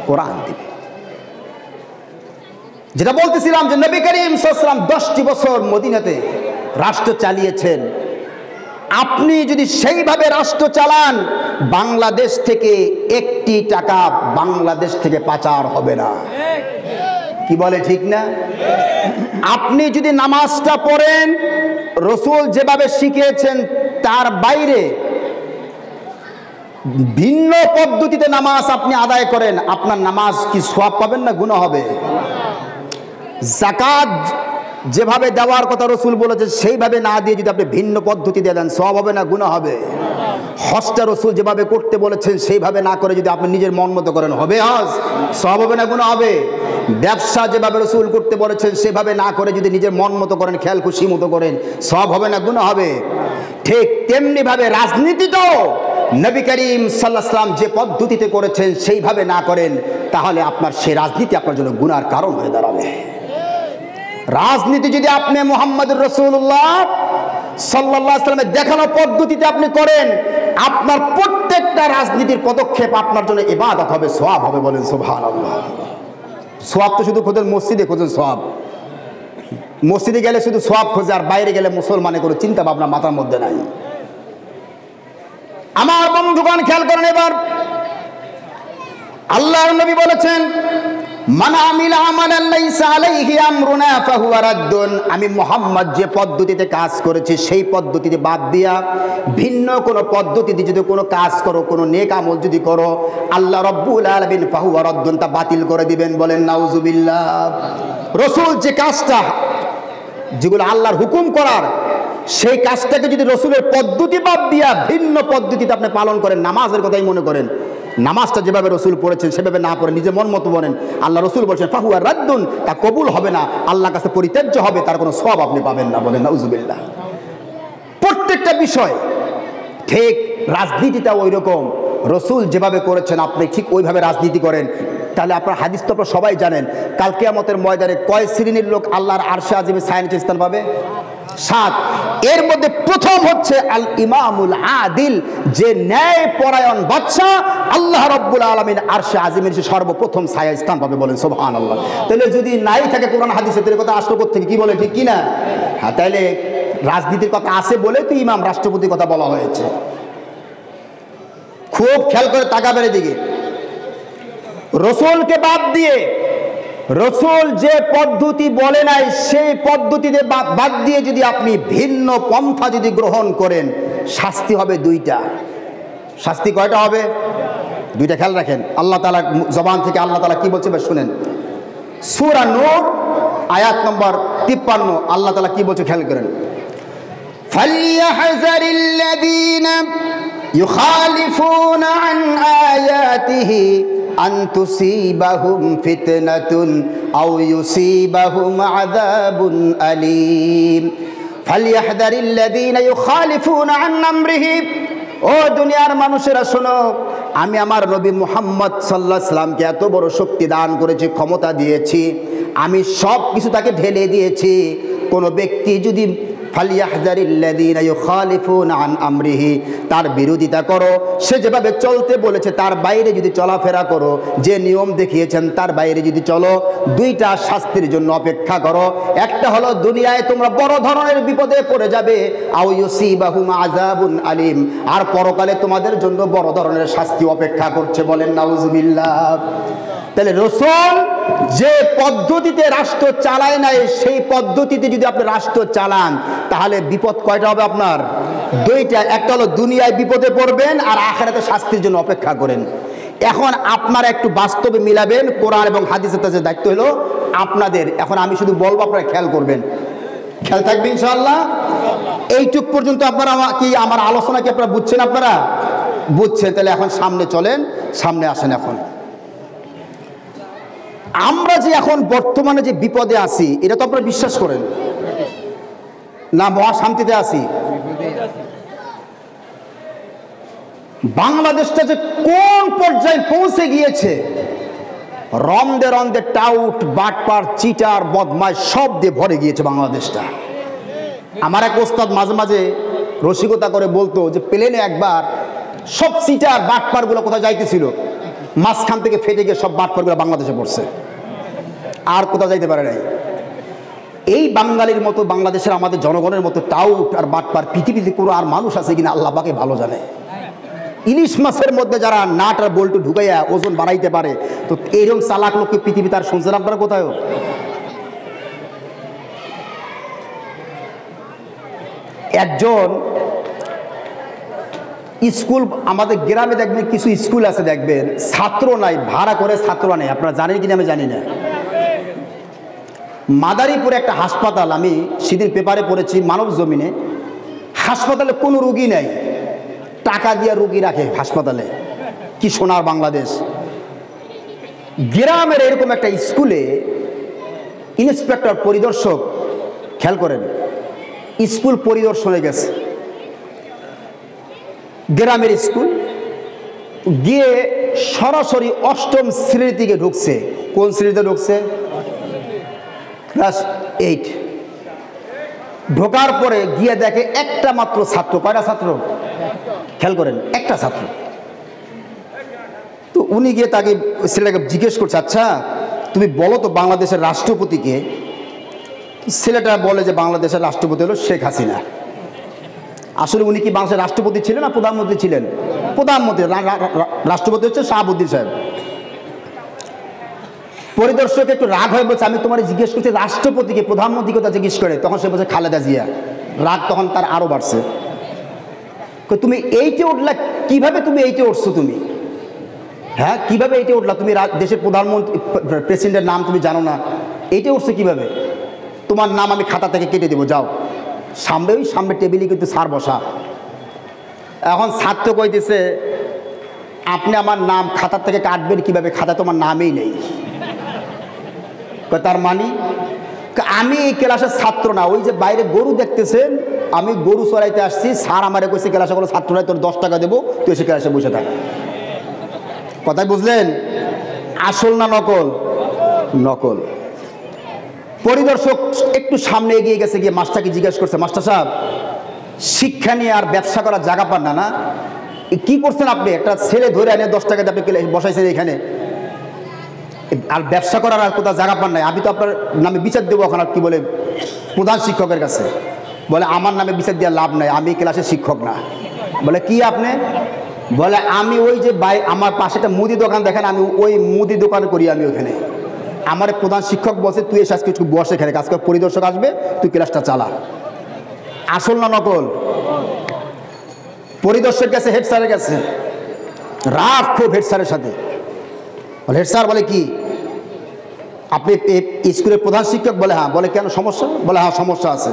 কোরআন দিবে। যেটা বলতেছিলাম যে নবী করিম সাল্লাল্লাহু আলাইহি ওয়াসাল্লাম 10টি বছর মদিনাতে রাষ্ট্র চালিয়েছেন। আপনি যদি সেইভাবে রাষ্ট্র চালান, বাংলাদেশ থেকে 1টি টাকা বাংলাদেশ থেকে পাচার হবে না। কি বলে, ঠিক না? আপনি যদি নামাজটা পড়েন, রাসূল যেভাবে শিখিয়েছেন তার বাইরে ভিন্ন পদ্ধতিতে নামাজ আপনি আদায় করেন, আপনার নামাজ কি সওয়াব পাবেন না গুনাহ হবে? যাকাত যেভাবে দেওয়ার কথা রসুল বলেছে সেইভাবে না দিয়ে যদি আপনি ভিন্ন পদ্ধতি দিয়ে দেন, সওয়াব হবে না গুনাহ হবে? হজটা রসুল যেভাবে করতে বলেছেন সেইভাবে না করে যদি আপনি নিজের মন মতো করেন, হবে হজ? সওয়াব হবে না গুনাহ হবে? ব্যবসা যেভাবে রসুল করতে বলেছেন সেভাবে না করে যদি নিজের মন মতো করেন, খেয়াল খুশি মতো করেন, সওয়াব হবে না গুনাহ হবে? ঠিক তেমনিভাবে রাজনীতিটাও নবী করিম সাল্লাল্লাহু আলাইহি ওয়াসাল্লাম যে পদ্ধতিতে করেছেন সেইভাবে না করেন, তাহলে আপনার সেই রাজনীতি আপনার জন্য গুনার কারণ হয়ে দাঁড়াবে। রাজনীতি যদি আপনি মুহাম্মদুর রাসূলুল্লাহ সাল্লাল্লাহু আলাইহি ওয়াসাল্লামের দেখানো পদ্ধতিতে আপনি করেন, আপনার প্রত্যেকটা রাজনীতির পদক্ষেপ আপনার জন্য ইবাদত হবে, সওয়াব হবে। বলেন সুবহানাল্লাহ। সওয়াব তো শুধু খোঁজেন মসজিদে, খোঁজেন সওয়াব। মসজিদে গেলে শুধু সওয়াব খোঁজে, আর বাইরে গেলে মুসলমানের কোনো চিন্তা ভাবনা মাথার মধ্যে নাই। আমার বন্ধুগণ খেয়াল করেন, এবার আল্লাহর নবী বলেছেন, মান আমিলা আমালান লাইসা আলাইহি আমরুনা ফাহুয়া রাদ্দুন। আমি মুহাম্মদ যে পদ্ধতিতে কাজ করেছি সেই পদ্ধতিতে বাদ দিয়া ভিন্ন কোনো পদ্ধতিতে যদি কোনো কাজ করো, কোনো নেক আমল যদি করো, আল্লাহ রাব্বুল আলামিন ফাহুয়া রাদ্দুন, তা বাতিল করে দিবেন। বলেন নাউজুবিল্লাহ। রসুল যে কাজটা, যেগুলো আল্লাহর হুকুম করার, সেই কাজটাকে যদি রসুলের পদ্ধতি বাদ দিয়া ভিন্ন পদ্ধতিতে আপনি পালন করেন, নামাজের কথাই মনে করেন, নামাজটা যেভাবে রসুল পড়েছেন সেভাবে না পড়ে নিজের মন মতো বলেন, আল্লাহ রসুল বলছেন ফাহুয়া রাদ্দুন, তা কবুল হবে না, আল্লাহর কাছে পরিত্যাজ্য হবে, তার কোনো সওয়াব আপনি পাবেন না। বলেন নাউজুবিল্লাহ। প্রত্যেকটা বিষয় ঠিক, রাজনীতিটা ওই রকম। রসুল যেভাবে করেছেন আপনি ঠিক ওইভাবে রাজনীতি করেন, তাহলে আপনার হাদিস তো আপনারা সবাই জানেন, কাল কিয়ামতের ময়দানে কয় শ্রেণীর লোক আল্লাহর আরশে আজিমে ছায়ার নিচে স্থান পাবে? 7। এর মধ্যে প্রথম হচ্ছে আল ইমামুল আদিল, যে ন্যায় পরায়ণ বাদশা, আল্লাহ রাব্বুল আলামিন আরশে আজিমের যে সর্বপ্রথম ছায়া স্থান পাবে। বলেন সুবহানাল্লাহ। তাহলে যদি নাই থাকে কোরআন হাদিসে, তাহলে কথা আসলো কোত্থেকে? কি বলে, ঠিক কি না? হ্যাঁ, তাহলে রাজনীতির কথা আছে বলে তো ইমাম রাষ্ট্রপতির কথা বলা হয়েছে। খুব খেয়াল করে তাকাবেন এদিকে। রসুলকে বাদ দিয়ে, রসুল যে পদ্ধতি বলে নাই সেই পদ্ধতিতে বাদ দিয়ে যদি আপনি ভিন্ন পন্থা যদি গ্রহণ করেন, শাস্তি হবে 2টা। শাস্তি কয়টা হবে? 2টা। খেয়াল রাখেন, আল্লাহ তাআলা জবান থেকে আল্লাহ তাআলা কি বলছে শুনেন। সূরা নূর আয়াত নম্বর 53 আল্লাহ তাআলা কি বলছে খেয়াল করেন। ফালইয়াহযারিল্লাযীনা ইউখালিফুনা আন আয়াতিহি আন তুসিবাহুম ফিতনাতুন আও ইউসিবাহুম আযাবুন আলীম। ফালইয়াহযারিল্লাযীনা ইউখালিফুনা আন আমরিহি। ও দুনিয়ার মানুষেরা শোনো, আমি আমার নবী মুহাম্মদ সাল্লাল্লাহু আলাইহি সাল্লামকে এত বড় শক্তি দান করেছি, ক্ষমতা দিয়েছি, আমি সব কিছু তাকে ঢেলে দিয়েছি। কোনো ব্যক্তি যদি ফালইয়াহযারিল্লাযীনা ইউখালিফুনা আন আমরিহি, তার বিরোধিতা করো, সে যেভাবে চলতে বলেছে তার বাইরে যদি চলাফেরা করো, যে নিয়ম দেখিয়েছেন তার বাইরে যদি চলো, 2টা শাস্তির জন্য অপেক্ষা করো। একটা হলো দুনিয়ায় তোমরা বড় ধরনের বিপদে পড়ে যাবে, আও ইউসিবাহুম আযাবুন আলীম, আর পরকালে তোমাদের জন্য বড় ধরনের শাস্তি অপেক্ষা করছে। বলেন নাউজুবিল্লাহ। তাহলে রসুল যে পদ্ধতিতে রাষ্ট্র চালায় নাই সেই পদ্ধতিতে যদি আপনি রাষ্ট্র চালান, তাহলে বিপদ কয়টা হবে আপনার? 2টা। একটা হলো দুনিয়ায় বিপদে পড়বেন, আর আখিরাতে শাস্তির জন্য অপেক্ষা করেন। এখন আপনারা একটু বাস্তবে মিলাবেন, কোরআন এবং হাদিসের কাছে দায়িত্ব হলো আপনাদের। এখন আমি শুধু বলবো, আপনারা খেয়াল করবেন, খেয়াল থাকবে ইনশাআল্লাহ। এইটুক পর্যন্ত আপনারা কি আমার আলোচনা কি আপনারা বুঝছেন? আপনারা বুঝছেন? তাহলে এখন সামনে চলেন, সামনে আসেন। এখন আমরা যে এখন বর্তমানে যে বিপদে আছি, এটা তো আপনারা বিশ্বাস করেন না? মহাশান্তিতে আছি। বাংলাদেশটা যে কোন পর্যায়ে পৌঁছে গিয়েছে, রন্দে রন্দে টাউট, বাটপার, চিটার, বদমাশ সব দিয়ে ভরে গিয়েছে বাংলাদেশটা। আমার এক ওস্তাদ মাঝে মাঝে রসিকতা করে বলতো যে প্লেনে একবার সব চিটার বাটপারগুলো কোথায় যাইতেছিল, মাঝখান থেকে ফেটে গিয়ে সব বাটপারগুলো বাংলাদেশে পড়ছে, আর কোথাও যাইতে পারে নাই। এই বাঙালির মতো, বাংলাদেশের আমাদের জনগণের মতো টাউট আর বাটপার পৃথিবীতে কোনো আর মানুষ আছে কিনা আল্লাহ পাকে ভালো জানে। ইলিশ মাছের মধ্যে যারা নাট আর বল্টু ঢুকাইয়া ওজন বাড়াইতে পারে, তো এইরকম চালাক লোককে পৃথিবীতে আর শুনছেন আপনারা কোথায়? একজন স্কুল, আমাদের গ্রামে দেখবেন কিছু স্কুল আছে, দেখবেন ছাত্র নাই, ভাড়া করে ছাত্র নেই। আপনারা জানেন কিনা আমি জানি না। মাদারীপুরে একটা হাসপাতাল, আমি সেদিন পেপারে পড়েছি, মানব জমিনে, হাসপাতালে কোনো রুগী নেই, টাকা দিয়ে রুগী রাখে হাসপাতালে। কি সোনার বাংলাদেশ! গ্রামের এরকম একটা স্কুলে ইন্সপেক্টর পরিদর্শক, খেয়াল করেন, স্কুল পরিদর্শনে গেছে, গ্রামের স্কুল গিয়ে সরাসরি 8ম শ্রেণী থেকে ঢুকছে। কোন শ্রেণীতে ঢুকছে? ক্লাস 8। ঢোকার পরে গিয়ে দেখে একটা মাত্র ছাত্র। কয়টা ছাত্র? খেয়াল করেন, একটা ছাত্র। তো উনি গিয়ে তাকে, ছেলেটাকে জিজ্ঞেস করছে, আচ্ছা তুমি বলো তো বাংলাদেশের রাষ্ট্রপতিকে? ছেলেটা বলে যে বাংলাদেশের রাষ্ট্রপতি হলো শেখ হাসিনা। আসলে উনি কি বাংলাদেশের রাষ্ট্রপতি ছিলেন না প্রধানমন্ত্রী ছিলেন? প্রধানমন্ত্রী। রাষ্ট্রপতি হচ্ছে শাহাবুদ্দিন সাহেব। পরিদর্শক একটু রাগ হয়ে বলছে, আমি তোমার জিজ্ঞেস করছি রাষ্ট্রপতিকে, প্রধানমন্ত্রীকে তা জিজ্ঞেস করে। তখন সে বলছে খালেদা জিয়া। রাগ তখন তার আরো বাড়ছে। তুমি এইটে উঠলা কিভাবে? তুমি এইটে উঠছো তুমি? হ্যাঁ, কিভাবে এইটে উঠলা? তুমি দেশের প্রধানমন্ত্রী, প্রেসিডেন্টের নাম তুমি জানো না? এইটে উঠছো কিভাবে? তোমার নাম আমি খাতা থেকে কেটে দেবো, যাও। সামনে টেবিলে কিন্তু স্যার বসা। এখন ছাত্র কইতেছে, আপনি আমার নাম খাতা থেকে কাটবেন কিভাবে? খাতা তোমার নামই নেই। তার মানে আমি এই ক্লাসের ছাত্র না, ওই যে বাইরে গরু দেখতেছেন, আমি গরু চড়াইতে আসছি, স্যার আমারে কইছে ক্লাসে কোনো ছাত্র নাই, তোর 10 টাকা দেবো, তুই এসে ক্লাসে বসে থাক। কথাই বুঝলেন? আসল না নকল? নকল। পরিদর্শক একটু সামনে এগিয়ে গেছে, গিয়ে মাস্টারকে জিজ্ঞেস করছে, মাস্টার সাহেব, শিক্ষা নিয়ে আর ব্যবসা করার জায়গা পান না, না কি করছেন আপনি? একটা ছেলে ধরে এনে 10 টাকা দিয়ে আপনি বসাইছেন এখানে, আর ব্যবসা করার আর কোথাও জায়গা পান নাই। আমি তো আপনার নামে বিচার দেবো এখন, কি বলে, প্রধান শিক্ষকের কাছে। বলে আমার নামে বিচার দেওয়ার লাভ নাই, আমি ক্লাসের শিক্ষক না। বলে কি আপনি? বলে আমি ওই যে আমার পাশে একটা মুদি দোকান দেখেন, আমি ওই মুদি দোকান করি, আমি ওখানে। আমার প্রধান শিক্ষক বলছে তুই এসে আজকে একটু বসে এখানে, আজকে পরিদর্শক আসবে, তুই ক্লাসটা চালা। আসল না নকল? পরিদর্শক গেছে হেড স্যারের কাছে, রাগ খুব হেড স্যারের সাথে। হেড স্যার বলে কি আপনি স্কুলের প্রধান শিক্ষক? বলে হ্যাঁ। বলে কেন, সমস্যা? বলে হ্যাঁ সমস্যা আছে।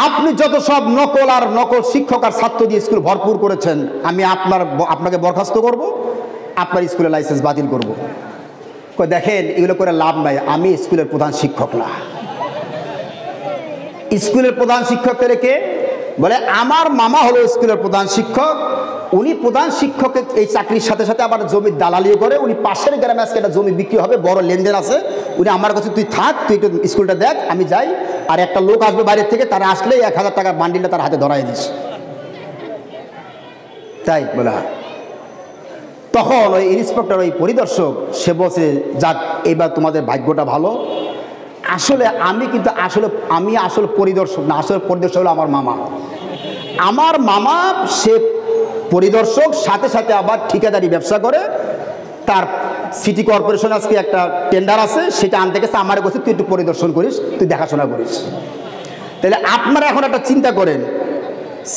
আপনি যত সব নকল আর নকল শিক্ষক আর ছাত্র দিয়ে স্কুল ভরপুর করেছেন, আমি আপনাকে বরখাস্ত করব, আপনার স্কুলের লাইসেন্স বাতিল করব। দেখেন এগুলো করে লাভ নাই, আমি স্কুলের প্রধান শিক্ষক না। স্কুলের প্রধান শিক্ষক কে? বলে আমার মামা হলো স্কুলের প্রধান শিক্ষক। উনি প্রধান শিক্ষকের এই চাকরির সাথে সাথে আবার জমির দালালিও করে। উনি পাশের গ্রামে আজকে একটা জমি বিক্রি হবে, বড় লেনদেন আছে। উনি আমার কাছে, তুই থাক, তুই একটু স্কুলটা দেখ, আমি যাই, আর একটা লোক আসবে বাইরের থেকে, তারা আসলে 1000 টাকার বান্ডিলটা তার হাতে ধরাই দিস। তাই বলে তখন ওই ইন্সপেক্টর, ওই পরিদর্শক, সে বলছে যাক এবার তোমাদের ভাগ্যটা ভালো। আসলে আমি কিন্তু আসলে পরিদর্শক না, আসলে পরিদর্শক হলো আমার মামা। আমার মামা সে পরিদর্শক, সাথে সাথে আবার ঠিকাদারি ব্যবসা করে। তার সিটি কর্পোরেশন আজকে একটা টেন্ডার আছে, সেটা আনতে গেছে, আমার কাছে তুই একটু পরিদর্শন করিস, তুই দেখাশোনা করিস। তাহলে আপনারা এখন একটা চিন্তা করেন,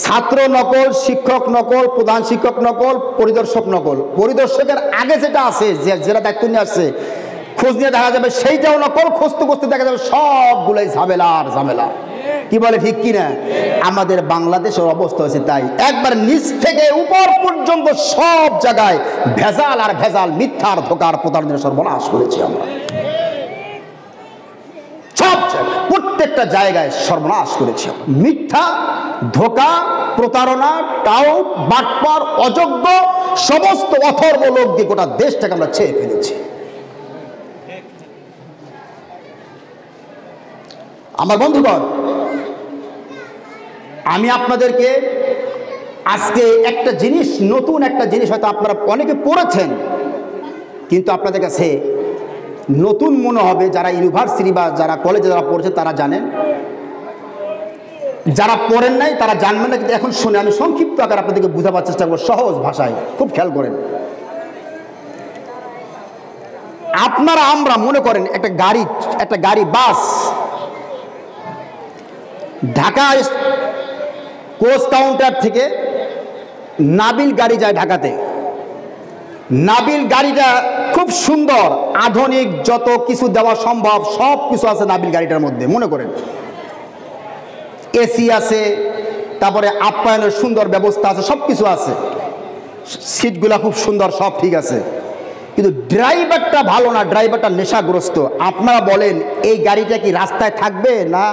ছাত্র নকল, শিক্ষক নকল, প্রধান শিক্ষক নকল, পরিদর্শক নকল। পরিদর্শকের আগে যেটা আছে, যেটা দায়িত্ব নিয়ে আসছে, খোঁজ নিয়ে দেখা যাবে সেইটাও নকল, খুঁজতে খুঁজতে দেখা যাবে সবগুলোই ঝামেলা আর ঝামেলা। কি বলে ঠিক কিনা? আমাদের বাংলাদেশের অবস্থা হয়েছে তাই, একবার নিচ থেকে উপর পর্যন্ত সব জায়গায় ভেজাল আর ভেজাল, মিথ্যার ধোকার প্রতারণার সর্বনাশ করেছি আমরা। সব জায়গায়, প্রত্যেকটা জায়গায় সর্বনাশ করেছি। মিথ্যা, ধোকা, প্রতারণা, টাউট, বাটপার, অযোগ্য সমস্ত অথর্ব লোক দিয়ে গোটা দেশটাকে আমরা ছেয়ে ফেলেছি। আমার বন্ধুগণ, আমি আপনাদেরকে আজকে একটা জিনিস, নতুন একটা জিনিস হয়তো আপনারা অনেকে পড়েছেন, কিন্তু আপনাদের কাছে নতুন মনে হবে। যারা ইউনিভার্সিটি বা যারা কলেজে যারা পড়েছে তারা জানেন, যারা পড়েন নাই তারা জানবেন না। কিন্তু এখন শুনে আমি সংক্ষিপ্ত আকারে আপনাদেরকে বোঝাবার চেষ্টা করব, সহজ ভাষায়, খুব খেয়াল করেন। আপনারা আমরা মনে করেন একটা গাড়ি বাস ঢাকা কোচ কাউন্টার থেকে নাবিল গাড়ি যায় ঢাকাতে। নাবিল গাড়িটা খুব সুন্দর আধুনিক যত কিছু দেওয়া সম্ভব সব কিছু আছে নাবিল গাড়িটার মধ্যে। মনে করেন এসি আছে, তারপরে আপ্যায়নের সুন্দর ব্যবস্থা আছে, সব কিছু আছে, সিটগুলা খুব সুন্দর, সব ঠিক আছে, কিন্তু ড্রাইভারটা ভালো না, ড্রাইভারটা নেশাগ্রস্ত। আপনারা বলেন এই গাড়িটা কি রাস্তায় থাকবে, না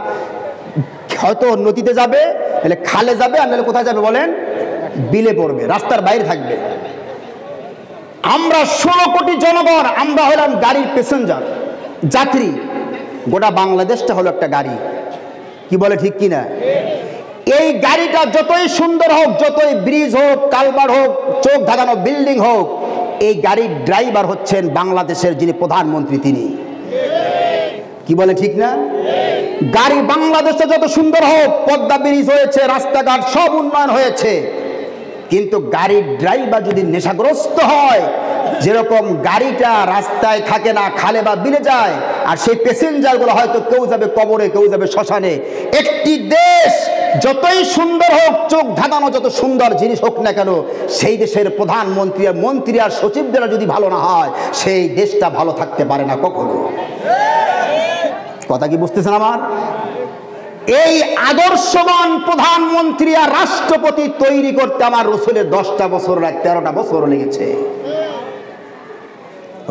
হয়তো নদীতে যাবে, নাহলে খালে যাবে, আর নাহলে কোথায় যাবে বলেন? বিলে পড়বে, রাস্তার বাইরে থাকবে। আমরা 16 কোটি জনগণ, আমরা হলাম গাড়ির প্যাসেঞ্জার, যাত্রী। গোটা বাংলাদেশটা হলো একটা গাড়ি, কি বলে ঠিক কিনা? এই গাড়িটা যতই সুন্দর হোক, যতই ব্রিজ হোক, কালভার্ট হোক, চোখ ধাঁধানো বিল্ডিং হোক, এই গাড়ির ড্রাইভার হচ্ছেন বাংলাদেশের যিনি প্রধানমন্ত্রী, তিনি। কি বলে ঠিক না? গাড়ি বাংলাদেশে যত সুন্দর হোক, পদ্মা ব্রিজ হয়েছে, রাস্তাঘাট সব উন্নয়ন হয়েছে, কিন্তু গাড়ির ড্রাইভার যদি নেশাগ্রস্ত হয়, যেরকম গাড়িটা রাস্তায় থাকে না, খালে বা বিলে যায়, আর সেই প্যাসেঞ্জারগুলো হয়তো কেউ যাবে কবরে, কেউ যাবে শ্মশানে। একটি দেশ যতই সুন্দর হোক, চোখ ধাঁধানো যত সুন্দর জিনিস হোক না কেন, সেই দেশের প্রধানমন্ত্রী আর মন্ত্রী আর সচিবরা যদি ভালো না হয়, সেই দেশটা ভালো থাকতে পারে না কখনো। কথা কি বুঝতেছেন আমার? এই আদর্শবান প্রধানমন্ত্রী আর রাষ্ট্রপতি তৈরি করতে আমার রসুলের 10টা বছর না 13টা বছর লেগেছে।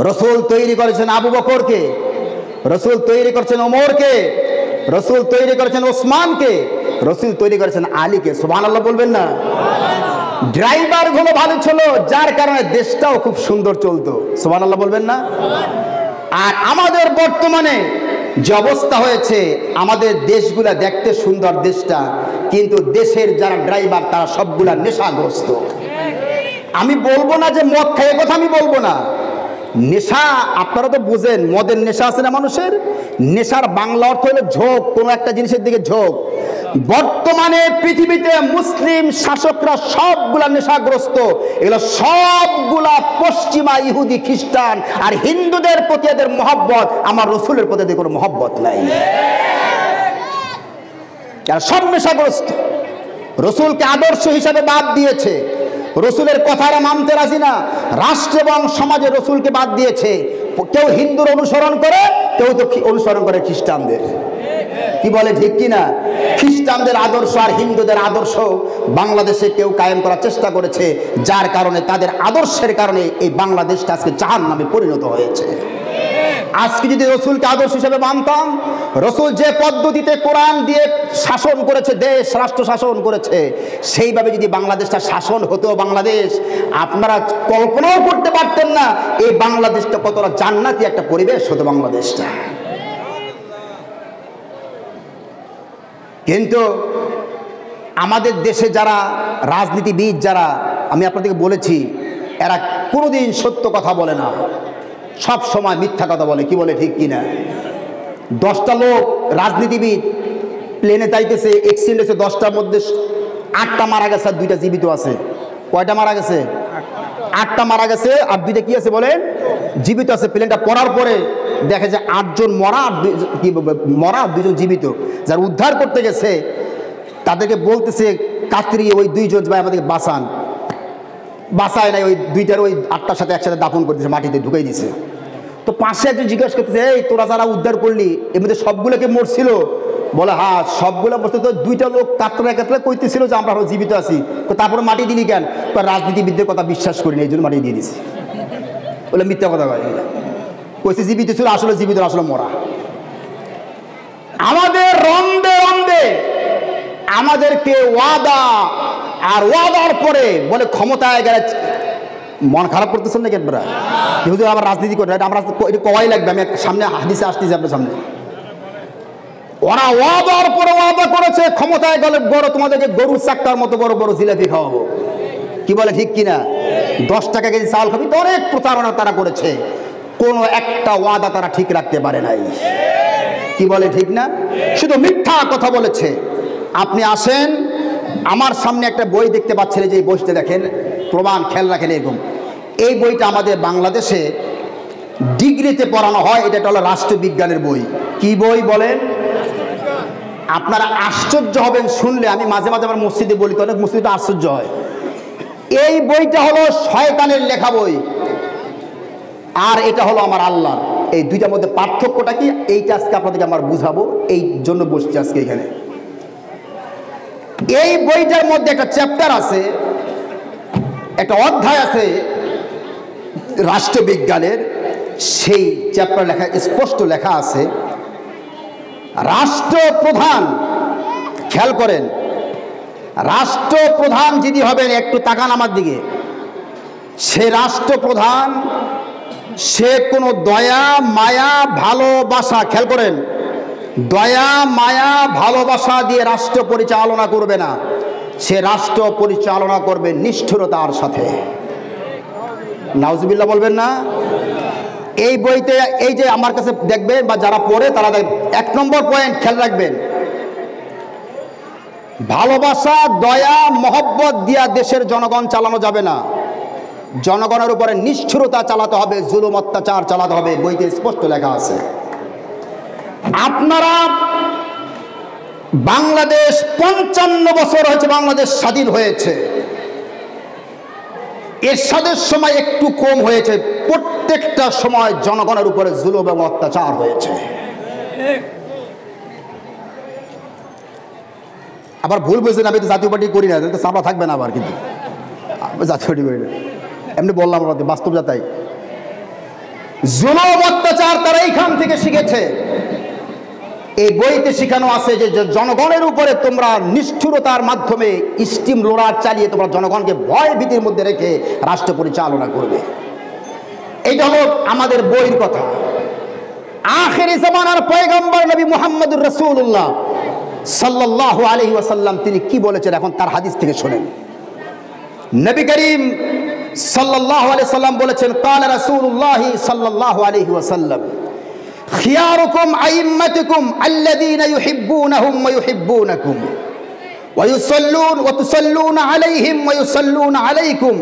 রসুল তৈরি করেছেন আবু বকরকে, রসুল তৈরি করেছেন ওমরকে, রসুল তৈরি করেছেন ওসমানকে, রসুল তৈরি করেছেন আলীকে। সুবহানাল্লাহ বলবেন না? ড্রাইভার গুলো ভালো ছিল, যার কারণে দেশটাও খুব সুন্দর চলতো। সুবহানাল্লাহ বলবেন না? আর আমাদের বর্তমানে যে অবস্থা হয়েছে, আমাদের দেশগুলা দেখতে সুন্দর দেশটা, কিন্তু দেশের যারা ড্রাইভার তারা সবগুলা নেশাগ্রস্ত। আমি বলবো না যে মদ খায়, কথা আমি বলবো না। নেশা আপনারা তো বুঝেন, মদের নেশা আছে না মানুষের। নেশার বাংলা অর্থ হলো ঝোঁক, কোনো একটা জিনিসের দিকে ঝোঁক। বর্তমানে পৃথিবীতে মুসলিম শাসকরা সবগুলা নেশাগ্রস্ত। এগুলো সবগুলা পশ্চিমা ইহুদি খ্রিস্টান আর হিন্দুদের প্রতি এদের মহব্বত, আমার রসুলের প্রতি এদের কোনো মহব্বত নাই। এরা সব নেশাগ্রস্ত, রসুলকে আদর্শ হিসাবে বাদ দিয়েছে, রসুলের কথাটা মানতে রাজি না, রাষ্ট্র এবং সমাজে রসুলকে বাদ দিয়েছে। কেউ হিন্দুর অনুসরণ করে, কেউ তো অনুসরণ করে খ্রিস্টানদের। কি বলে ঠিক কিনা? খ্রিস্টানদের আদর্শ আর হিন্দুদের আদর্শ বাংলাদেশে কেউ কায়েম করার চেষ্টা করেছে, যার কারণে তাদের আদর্শের কারণে এই বাংলাদেশটা আজকে জাহান্নামে পরিণত হয়েছে। আজকে যদি রসুলকে আদর্শ হিসেবে মানতাম, রসুল যে পদ্ধতিতে কোরআন দিয়ে শাসন করেছে, দেশ রাষ্ট্র শাসন করেছে, সেইভাবে যদি বাংলাদেশটা শাসন হতো, বাংলাদেশ আপনারা কল্পনাও করতে পারতেন না এই বাংলাদেশটা কতটা জান্নাতি একটা পরিবেশ হতো বাংলাদেশটা। কিন্তু আমাদের দেশে যারা রাজনীতিবিদ, যারা, আমি আপনাদেরকে বলেছি, এরা কোনোদিন সত্য কথা বলে না, সব সময় মিথ্যা কথা বলে। কি বলে ঠিক কিনা? 10টা লোক রাজনীতিবিদ প্লেনে যাইতেছে, অ্যাক্সিডেন্ট হয়েছে, 10টার মধ্যে 8টা মারা গেছে আর 2টা জীবিত আছে। কয়টা মারা গেছে? 8টা মারা গেছে আর 2টা কি আছে বলেন? জীবিত আছে। প্লেনটা পড়ার পরে দেখে যে 8 জন মরা আর 2 জন জীবিত। যারা উদ্ধার করতে গেছে তাদেরকে বলতেছে কাতরিয়ে, ওই 2 জন ভাই আমাদেরকে বাঁচান। বাঁচায় নাই, ওই 2টার ওই 8টার সাথে একসাথে দাফন করতেছে, মাটিতে ঢুকাই দিছে। তো পাশে একজন জিজ্ঞাসা করতেছে, এই তোরা যারা উদ্ধার করলি এর মধ্যে সবগুলোকে মরছিল? বলে হ্যাঁ সবগুলো মরছে। তো 2টা লোক কাতরা কাতরা কইতেছিল যে আমরা জীবিত আছি। তারপরে মাটি দিলি কেন? রাজনীতিবিদদের কথা বিশ্বাস করি না, এই জন্য মাটি দিয়ে দিছি। বলে মিথ্যা কথা কয়, কইছে জীবিত ছিল, আসলে জীবিত, আসলে মরা। আমাদের রন্দে রন্দে আমাদেরকে ওয়াদা, আর ওয়াদার পরে বলে ক্ষমতায় গেলে মন খারাপ করতেছেন নাকি আপনারা? যেহেতু আমার রাজনীতি করে, আমরা এটা কওয়াই লাগবে। আমি সামনে হাদিসে আসতেছি আপনার সামনে। ওরা ওয়াদার পরে ওয়াদা করেছে, ক্ষমতায় গেলে বড় তোমাদেরকে গরুর চাক্কার মতো বড় বড় জিলাপি খাওয়াবো। কি বলে ঠিক কিনা? 10 টাকা কেজি চাল খাবি, তো অনেক প্রচারণা তারা করেছে, কোনো একটা ওয়াদা তারা ঠিক রাখতে পারে নাই। কি বলে ঠিক না? শুধু মিথ্যা কথা বলেছে। আপনি আসেন, আমার সামনে একটা বই দেখতে পাচ্ছেন, যে বইটা দেখেন, প্রমাণ খেয়াল রাখেন এরকম। এই বইটা আমাদের বাংলাদেশে ডিগ্রিতে পড়ানো হয়। এটা হলো রাষ্ট্রবিজ্ঞানের বই। কি বই বলেন? আপনারা আশ্চর্য হবেন শুনলে। আমি মাঝে মাঝে আমার মসজিদে বলি, তো অনেক মসজিদে আশ্চর্য হয়। এই বইটা হলো শয়তানের লেখা বই। আর এটা হলো আমার আল্লাহর। এই দুইটার মধ্যে পার্থক্যটা কি, এইটা আজকে আপনাদেরকে আমার বুঝাবো, এই জন্য বসছি আজকে এখানে। এই বইটার মধ্যে একটা চ্যাপ্টার আছে, একটা অধ্যায় আছে রাষ্ট্রবিজ্ঞানের। সেই চ্যাপ্টার লেখা, স্পষ্ট লেখা আছে, রাষ্ট্রপ্রধান, খেয়াল করেন, রাষ্ট্রপ্রধান যদি হবেন, একটু তাকান আমার দিকে, সে রাষ্ট্রপ্রধান, সে কোনো দয়া মায়া ভালোবাসা, খেয়াল করেন, দয়া মায়া ভালোবাসা দিয়ে রাষ্ট্র পরিচালনা করবে না, সে রাষ্ট্র পরিচালনা করবে নিষ্ঠুরতার সাথে। নাউজুবিল্লাহ বলবেন না? এই বইতে, এই যে আমার কাছে দেখবেন বা যারা পড়ে তারা দেখবেন, 1 নম্বর পয়েন্ট খেয়াল রাখবেন, ভালোবাসা দয়া মহব্বত দিয়া দেশের জনগণ চালানো যাবে না, জনগণের উপরে নিষ্ঠুরতা চালাতে হবে, জুলুম অত্যাচার চালাতে হবে, বইতে স্পষ্ট লেখা আছে। আপনারা বাংলাদেশ 55 বছর হয়েছে বাংলাদেশ স্বাধীন হয়েছে, এরশাদের সময় একটু কম হয়েছে, প্রত্যেকটা সময় জনগণের উপরে জুলুম এবং অত্যাচার হয়েছে। আবার ভুল বুঝছেন, আমি তো জাতীয় পার্টি করি না, তো চাপা থাকবে না আবার, কিন্তু জাতীয় পার্টি করি না, এমনি বললাম আমাদের বাস্তব যাতাই। জুলুম অত্যাচার তারা এইখান থেকে শিখেছে। এই বইতে শেখানো আছে যে জনগণের উপরে তোমরা নিষ্ঠুরতার মাধ্যমে স্টিম রোলার চালিয়ে তোমরা জনগণকে ভয় ভীতির মধ্যে রেখে রাষ্ট্র পরিচালনা করবে। এইটা হলো আমাদের বইয়ের কথা। আখেরি জামানার পয়গম্বর নবী মুহাম্মদুর রাসূলুল্লাহ সাল্লাল্লাহু আলাইহি ওয়াসাল্লাম তিনি কি বলেছেন, এখন তার হাদিস থেকে শুনেন। নবী করিম সাল্লাল্লাহু আলাইহি ওয়াসাল্লাম বলেছেন, ক্বালা রাসূলুল্লাহ সাল্লাল্লাহু আলাইহি ওয়াসাল্লাম, খিয়ারুকুম আইম্মাতুকুম আল্লাযীনা ইউহিব্বুনাহুম ওয়া ইউহিব্বুনাকুম ওয়া ইউসাল্লুন ওয়া তুসাল্লুনা আলাইহিম ওয়া ইউসাল্লুনা আলাইকুম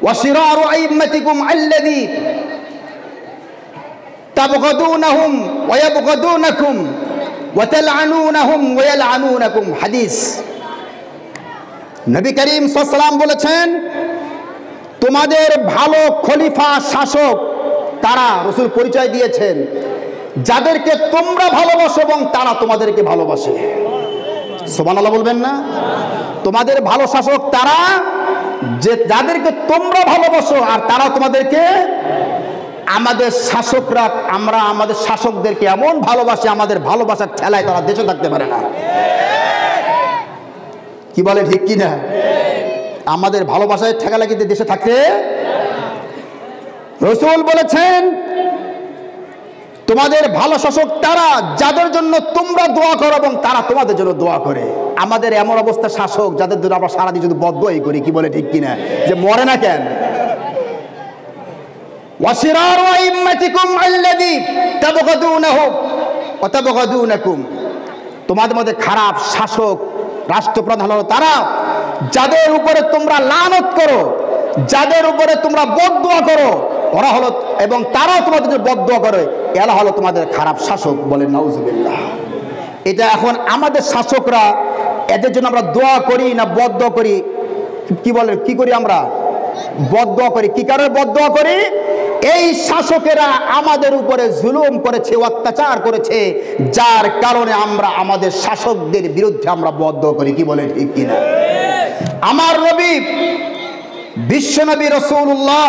ওয়া শিরারু আইম্মাতিকুম আল্লাযী তাবগাদুনাহুম ওয়া ইয়াবগাদুনাকুম ওয়া তালআনুনাহুম ওয়া ইয়ালআনুনাকুম। হাদিস। নবী করিম সাল্লাল্লাহু আলাইহি ওয়াসাল্লাম বলেছেন, তোমাদের ভালো খলিফা শাসক তারা, রাসূল পরিচয় দিয়েছেন, যাদেরকে তোমরা ভালোবাসো এবং তারা তোমাদেরকে ভালোবাসে। সুবহানাল্লাহ বলবেন না? তোমাদের ভালো শাসক তারা, যে যাদেরকে তোমরা ভালোবাসো আর তারা তোমাদেরকে। আমাদের শাসকরা, আমরা আমাদের শাসকদেরকে এমন ভালোবাসি, আমাদের ভালোবাসার ঠেলায় তারা দেশে থাকতে পারে না। কি বলে, ঠিক কি না? আমাদের ভালোবাসায় ঠেকালে কিন্তু দেশে থাকতে। রাসূল বলেছেন, তোমাদের ভালো শাসক তারা যাদের জন্য তোমরা দোয়া করো এবং তারা তোমাদের জন্য দোয়া করে। আমাদের এমন অবস্থা শাসক যাদের জন্য আমরা সারাদিন শুধু বদদোয়াই করি। কি বলে, ঠিক কিনা? যে মরে না কেন? ওয়াশিরারু আইম্মাতিকুম আল্লাযী তাবগাদুনাহু ওয়া তাবগাদুনাকুম। তোমাদের মধ্যে খারাপ শাসক রাষ্ট্রপ্রধান হলো তারা যাদের উপরে তোমরা লানত করো, যাদের উপরে তোমরা বদদোয়া করো, ওরা হলো, এবং তারাও তোমাদের বদদোয়া করে, এরা হলো তোমাদের খারাপ শাসক। বলে নাউজুবিল্লাহ। এটা এখন আমাদের শাসকরা, এদের জন্য আমরা দোয়া করি না বদদোয়া করি? কি বলেন, কি করি? আমরা বদদোয়া করি। কি কারণে বদদোয়া করি? এই শাসকেরা আমাদের উপরে জুলুম করেছে, অত্যাচার করেছে, যার কারণে আমরা আমাদের শাসকদের বিরুদ্ধে আমরা বদদোয়া করি। কি বলে, ঠিক কিনা? আমার নবী বিশ্বনবী রাসূলুল্লাহ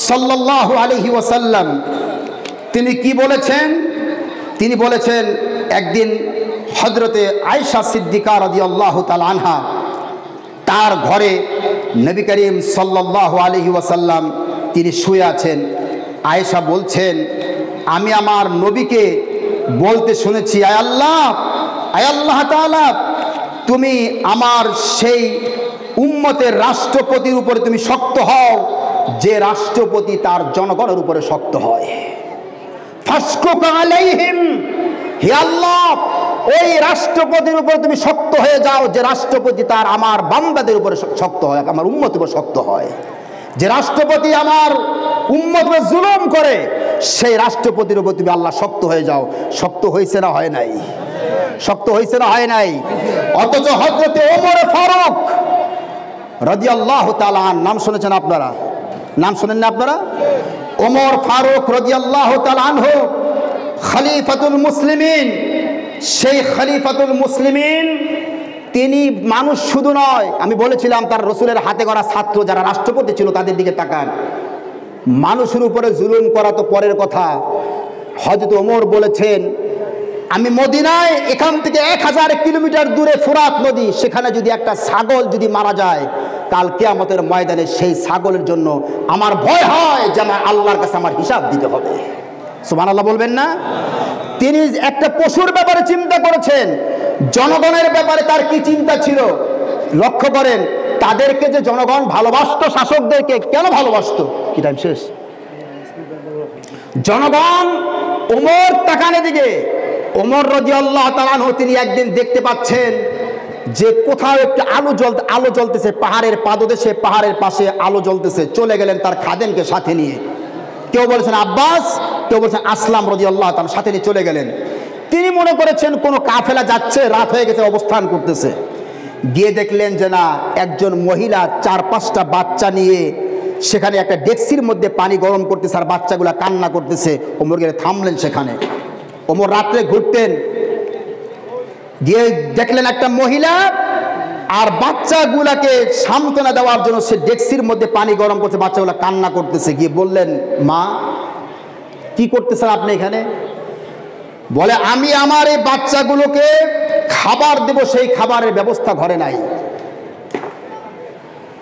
সাল্লাল্লাহু আলাইহি ওয়াসাল্লাম তিনি কি বলেছেন? তিনি বলেছেন, একদিন হযরতে আয়েশা সিদ্দিকা রাদিয়াল্লাহু তাআলা আনহা, তার ঘরে নবী করিম সাল্লাল্লাহু আলাইহি ওয়াসাল্লাম তিনি শুয়ে আছেন। আয়েশা বলছেন, আমি আমার নবীকে বলতে শুনেছি, আয় আল্লাহ তাআলা, তুমি আমার সেই উম্মতের রাষ্ট্রপতির উপরে তুমি শক্ত হও যে রাষ্ট্রপতি তার জনগণের উপরে শক্ত হয়। ফাসকুক আলাইহিম, হে আল্লাহ, ওই রাষ্ট্রপতির উপরে তুমি শক্ত হয়ে যাও যে রাষ্ট্রপতি তার আমার বান্দাদের উপরে শক্ত হয়, আমার উম্মতের উপর শক্ত হয়। যে রাষ্ট্রপতি আমার উম্মতের উপর জুলুম করে, সেই রাষ্ট্রপতির উপর তুমি আল্লাহ শক্ত হয়ে যাও। শক্ত হয়েছে না হয় নাই? শক্ত হয়েছে না হয় নাই? অথচ হযরতে ওমর ফারুক রাদিয়াল্লাহু তাআলা, নাম শুনেছেন আপনারা? নাম শুনেন না আপনারা? ওমর ফারুক রাদিয়াল্লাহু তাআলা আনহু খলিফাতুল মুসলিমিন, সেই খলিফাতুল মুসলিমিন তিনি মানুষ শুধু নয়, আমি বলেছিলাম তার রসুলের হাতে গড়া ছাত্র যারা রাষ্ট্রপতি ছিল তাদের দিকে তাকান। মানুষের উপরে জুলুম করা তো পরের কথা। হযরত ওমর বলেছেন, আমি মদিনায় এখান থেকে 1000 কিলোমিটার দূরে ফুরাত নদী, সেখানে যদি একটা ছাগল যদি মারা যায়, কাল কিয়ামতের ময়দানে সেই ছাগলের জন্য আমার ভয় হয় যে আমার আল্লাহর কাছে আমার হিসাব দিতে হবে। সুবহানাল্লাহ বলবেন না? তিনি একটা পশুর ব্যাপারে চিন্তা করেছেন, জনগণের ব্যাপারে তার কি চিন্তা ছিল লক্ষ্য করেন। তাদেরকে যে জনগণ ভালোবাসতো, শাসকদেরকে কেন ভালোবাসতো? কি টাইম শেষ? জনগণ ওমর তাকানের দিকে, ওমর রাদিয়াল্লাহু তাআলা আনহু তিনি একদিন দেখতে পাচ্ছেন যে কোথাও একটু আলো জ্বলতেছে, পাহাড়ের পাদদেশে, পাহাড়ের পাশে আলো জ্বলতেছে। চলে গেলেন তার খাদেমকে সাথে নিয়ে, কেউ বলেছেন আব্বাস, কেউ বলেছেন আসলাম রাদিয়াল্লাহু তাআলা, সাথে নিয়ে চলে গেলেন। তিনি মনে করেছেন কোনো কাফেলা যাচ্ছে, রাত হয়ে গেছে, অবস্থান করতেছে। গিয়ে দেখলেন যে না, একজন মহিলা 4-5টা বাচ্চা নিয়ে সেখানে একটা ডেকসির মধ্যে পানি গরম করতেছে, আর বাচ্চাগুলা কান্না করতেছে। ওমর গিয়ে থামলেন সেখানে। ওমর রাত্রে ঘুরতেন, গিয়ে দেখলেন একটা মহিলা আর বাচ্চাগুলাকে সান্ত্বনা দেওয়ার জন্য সে ডেকসির মধ্যে পানি গরম করছে, বাচ্চাগুলা কান্না করতেছে। গিয়ে বললেন, মা কি করতেছেন আপনি এখানে? বলে, আমি আমার এই বাচ্চাগুলোকে খাবার দেব, সেই খাবারের ব্যবস্থা ঘরে নাই,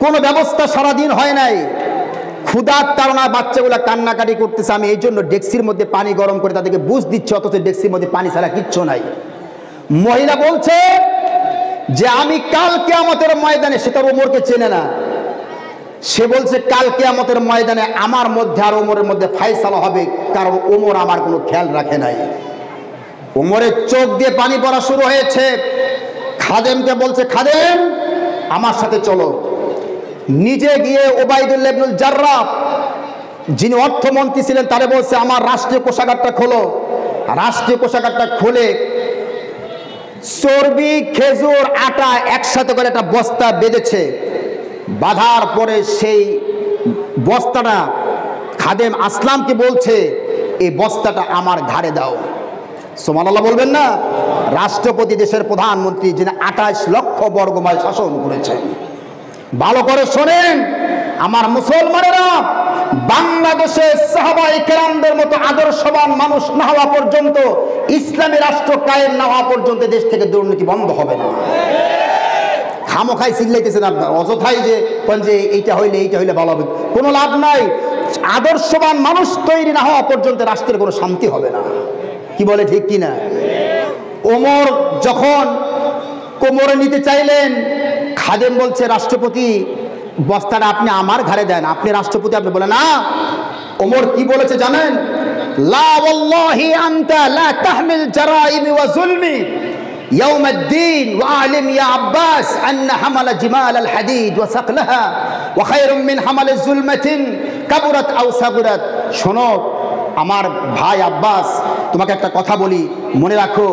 কোনো ব্যবস্থা সারাদিন হয় নাই, ক্ষুধার তাড়না বাচ্চাগুলা কান্নাকাটি করতেছে, আমি এই জন্য ডেকসির মধ্যে পানি গরম করে তাদেরকে বুঝ দিচ্ছি, অথচ ডেকসির মধ্যে পানি ছাড়া কিচ্ছু নাই। মহিলা বলছে যে আমি কাল কিয়ামতের ময়দানে, সে তার ওমরকে চেনে না, সে বলছে কাল কিয়ামতের ময়দানে আমার মধ্যে আর ওমরের মধ্যে ফায়সালা হবে, কারণ ওমর আমার কোনো খেয়াল রাখে নাই। ওমরের চোখ দিয়ে পানি পড়া শুরু হয়েছে। খাদেমকে বলছে, খাদেম আমার সাথে চলো। নিজে গিয়ে ওবাইদুল্লাহ ইবনুল জাররাহ, যিনি অর্থমন্ত্রী ছিলেন, তারে বলছে আমার রাষ্ট্রীয় কোষাগারটা খোলো। রাষ্ট্রীয় কোষাগারটা খুলে চর্বি, খেজুর, আটা একসাথে করে একটা বস্তা বেঁধেছে। বাঁধার পরে সেই বস্তাটা খাদেম আসলামকে বলছে, এই বস্তাটা আমার ঘাড়ে দাও। সুবহানাল্লাহ বলবেন না? রাষ্ট্রপতি, দেশের প্রধানমন্ত্রী, যিনি 28 লক্ষ বর্গ মাইল শাসন করেছেন। ভালো করে শোনেন আমার মুসলমানেরা, বাংলাদেশে সাহাবায়ে কেরামদের মতো আদর্শবান মানুষ না হওয়া পর্যন্ত, ইসলামী রাষ্ট্র কায়েম না হওয়া পর্যন্ত দেশ থেকে দুর্নীতি বন্ধ হবে না। খামোখাই চিল্লাইতেছেন আপনার, অযথাই যে এইটা হইলে ভালো হবে, কোনো লাভ নাই। আদর্শবান মানুষ তৈরি না হওয়া পর্যন্ত রাষ্ট্রের কোনো শান্তি হবে না। কি বলে ঠিক কিনা? ওমর যখন কোমরে নিতে চাইলেন, খাদেম বলছে, রাষ্ট্রপতি বস্তাটা আপনি আমার ঘাড়ে দেন, আপনি রাষ্ট্রপতি, আপনি বলেন না। ওমর কি বলেছে জানেন? লা ওয়াল্লাহি আনতা লা তাহমিল জারাইমি ওয়া যুলমি ইয়াউমাদ্দিন ওয়া আলিম ইয়া আব্বাস আন্না হামালা জিমাল আল হাদিদ ওয়া সাকলাহা ওয়া খায়রুম মিন হামাল যুলমাতিন কাবুরাত আও সাগুরাত। শোনো আমার ভাই আব্বাস, তোমাকে একটা কথা বলি, মনে রাখো,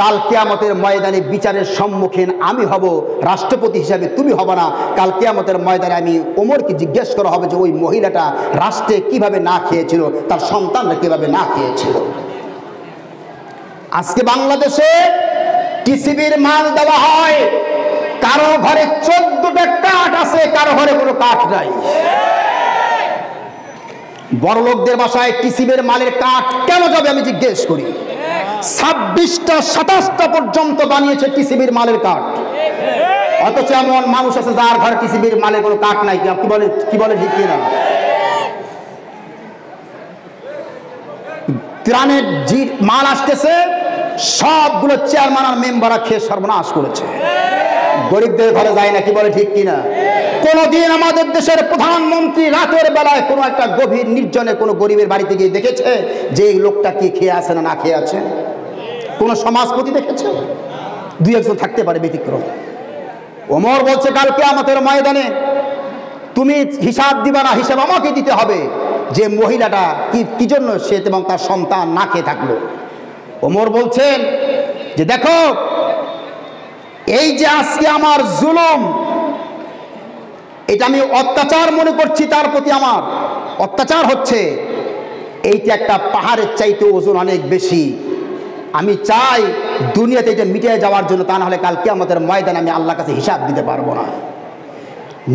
কাল কিয়ামতের ময়দানে বিচারের সম্মুখীন আমি হব, রাষ্ট্রপতি হিসাবে তুমি হবে না। কাল কিয়ামতের ময়দানে আমি ওমরকে জিজ্ঞেস করা হবে যে ওই মহিলাটা রাষ্ট্রে কিভাবে না খেয়েছিল, তার সন্তানরা কিভাবে না খেয়েছিল। আজকে বাংলাদেশে টিসিবির মাল দেওয়া হয়, কারো ঘরে 14টা কাঠ আছে, কারো ঘরে কোনো কাঠ নাই। বড় লোকদের বাসায় টিসিবির মালের কাঠ কেন যাবে আমি জিজ্ঞেস করি। 26টা 27টা পর্যন্ত বানিয়েছে টিসিবির মালের কাঠ, অথচ এমন মানুষ আছে যার ঘরে টিসিবির মালের কোনো কাঠ নাই। কি বলে ঠিক কিনা? ত্রাণের যে মাল আসতেছে সবগুলো চেয়ারম্যান আর মেম্বাররা খেয়ে সর্বনাশ করেছে, গরিবদের ঘরে যায় না। কি বলে ঠিক কিনা? কোনদিন আমাদের দেশের প্রধানমন্ত্রী রাতের বেলায় কোনো একটা গভীর নির্জনে কোনো গরিবের বাড়িতে গিয়ে দেখেছে যে এই লোকটা কি খেয়ে আছে না না খেয়ে আছে? কোন সমাজপতি দেখেছে? 2-1 জন থাকতে পারে ব্যতিক্রম। ওমর বলছে কাল কিয়ামতের ময়দানে তুমি হিসাব দিবা না, হিসাব আমাকে দিতে হবে যে মহিলাটা কি জন্য সে এবং তার সন্তান না খেয়ে থাকলো। ওমর বলছেন যে দেখো, এই যে আজকে আমার জুলুম, এটা আমি অত্যাচার মনে করছি, তার প্রতি আমার অত্যাচার হচ্ছে, এইটা একটা পাহাড়ের চাইতে ওজন অনেক বেশি। আমি চাই দুনিয়াতে এটা মিটে যাওয়ার জন্য, তা না হলে কালকে আমাদের ময়দানে আমি আল্লাহর কাছে হিসাব দিতে পারবো না।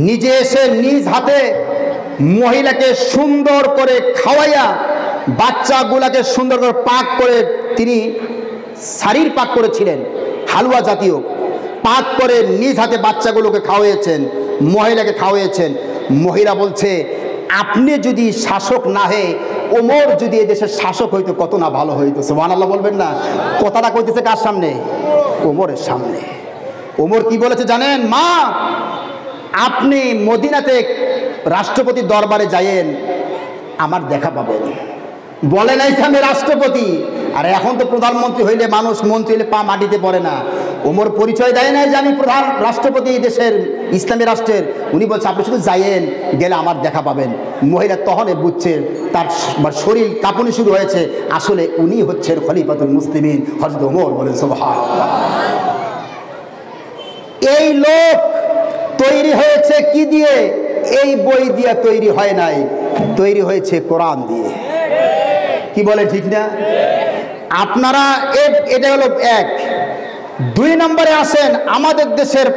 নিজে এসে নিজ হাতে মহিলাকে সুন্দর করে খাওয়াইয়া, বাচ্চাগুলাকে সুন্দর করে পাক করে, তিনি শাড়ির পাক করেছিলেন, হালুয়া জাতীয় পাক করে নিজ হাতে বাচ্চাগুলোকে খাওয়াইয়েছেন, মহিলাকে খাওয়াইয়েছেন। মহিলা বলছে, আপনি যদি শাসক না হয়ে ওমর যদি এদেশের শাসক হইতো কত না ভালো হইতো। সুবহানাল্লাহ বলবেন না? কথাটা কইতেছে কার সামনে? ওমরের সামনে। ওমর কি বলেছে জানেন? মা, আপনি মদিনাতে রাষ্ট্রপতির দরবারে যাইয়েন, আমার দেখা পাবেন। বলে নাই যে আমি রাষ্ট্রপতি, আর এখন তো প্রধানমন্ত্রী হইলে মানুষ, মন্ত্রী হইলে পা মাটিতে পড়ে না। ওমর পরিচয় দেয় নাই যে আমি প্রধান রাষ্ট্রপতি দেশের, ইসলামী রাষ্ট্রের। উনি বলছে আপনি শুধু যাইয়েন, গেলে আমার দেখা পাবেন। মহিলা তখনই বুঝছে, তার শরীর কাঁপুনি শুরু হয়েছে, আসলে উনি হচ্ছেন খলিফাতুল মুসলিমিন হযরত ওমর। বলেন সুবহানাল্লাহ। এই লোক তৈরি হয়েছে কি দিয়ে? এই বই দিয়ে তৈরি হয় নাই, তৈরি হয়েছে কোরআন দিয়ে। কি বলে ঠিক না? আপনারা এটা হলো এক। 2 নম্বরে আসেন, আমাদের দেশের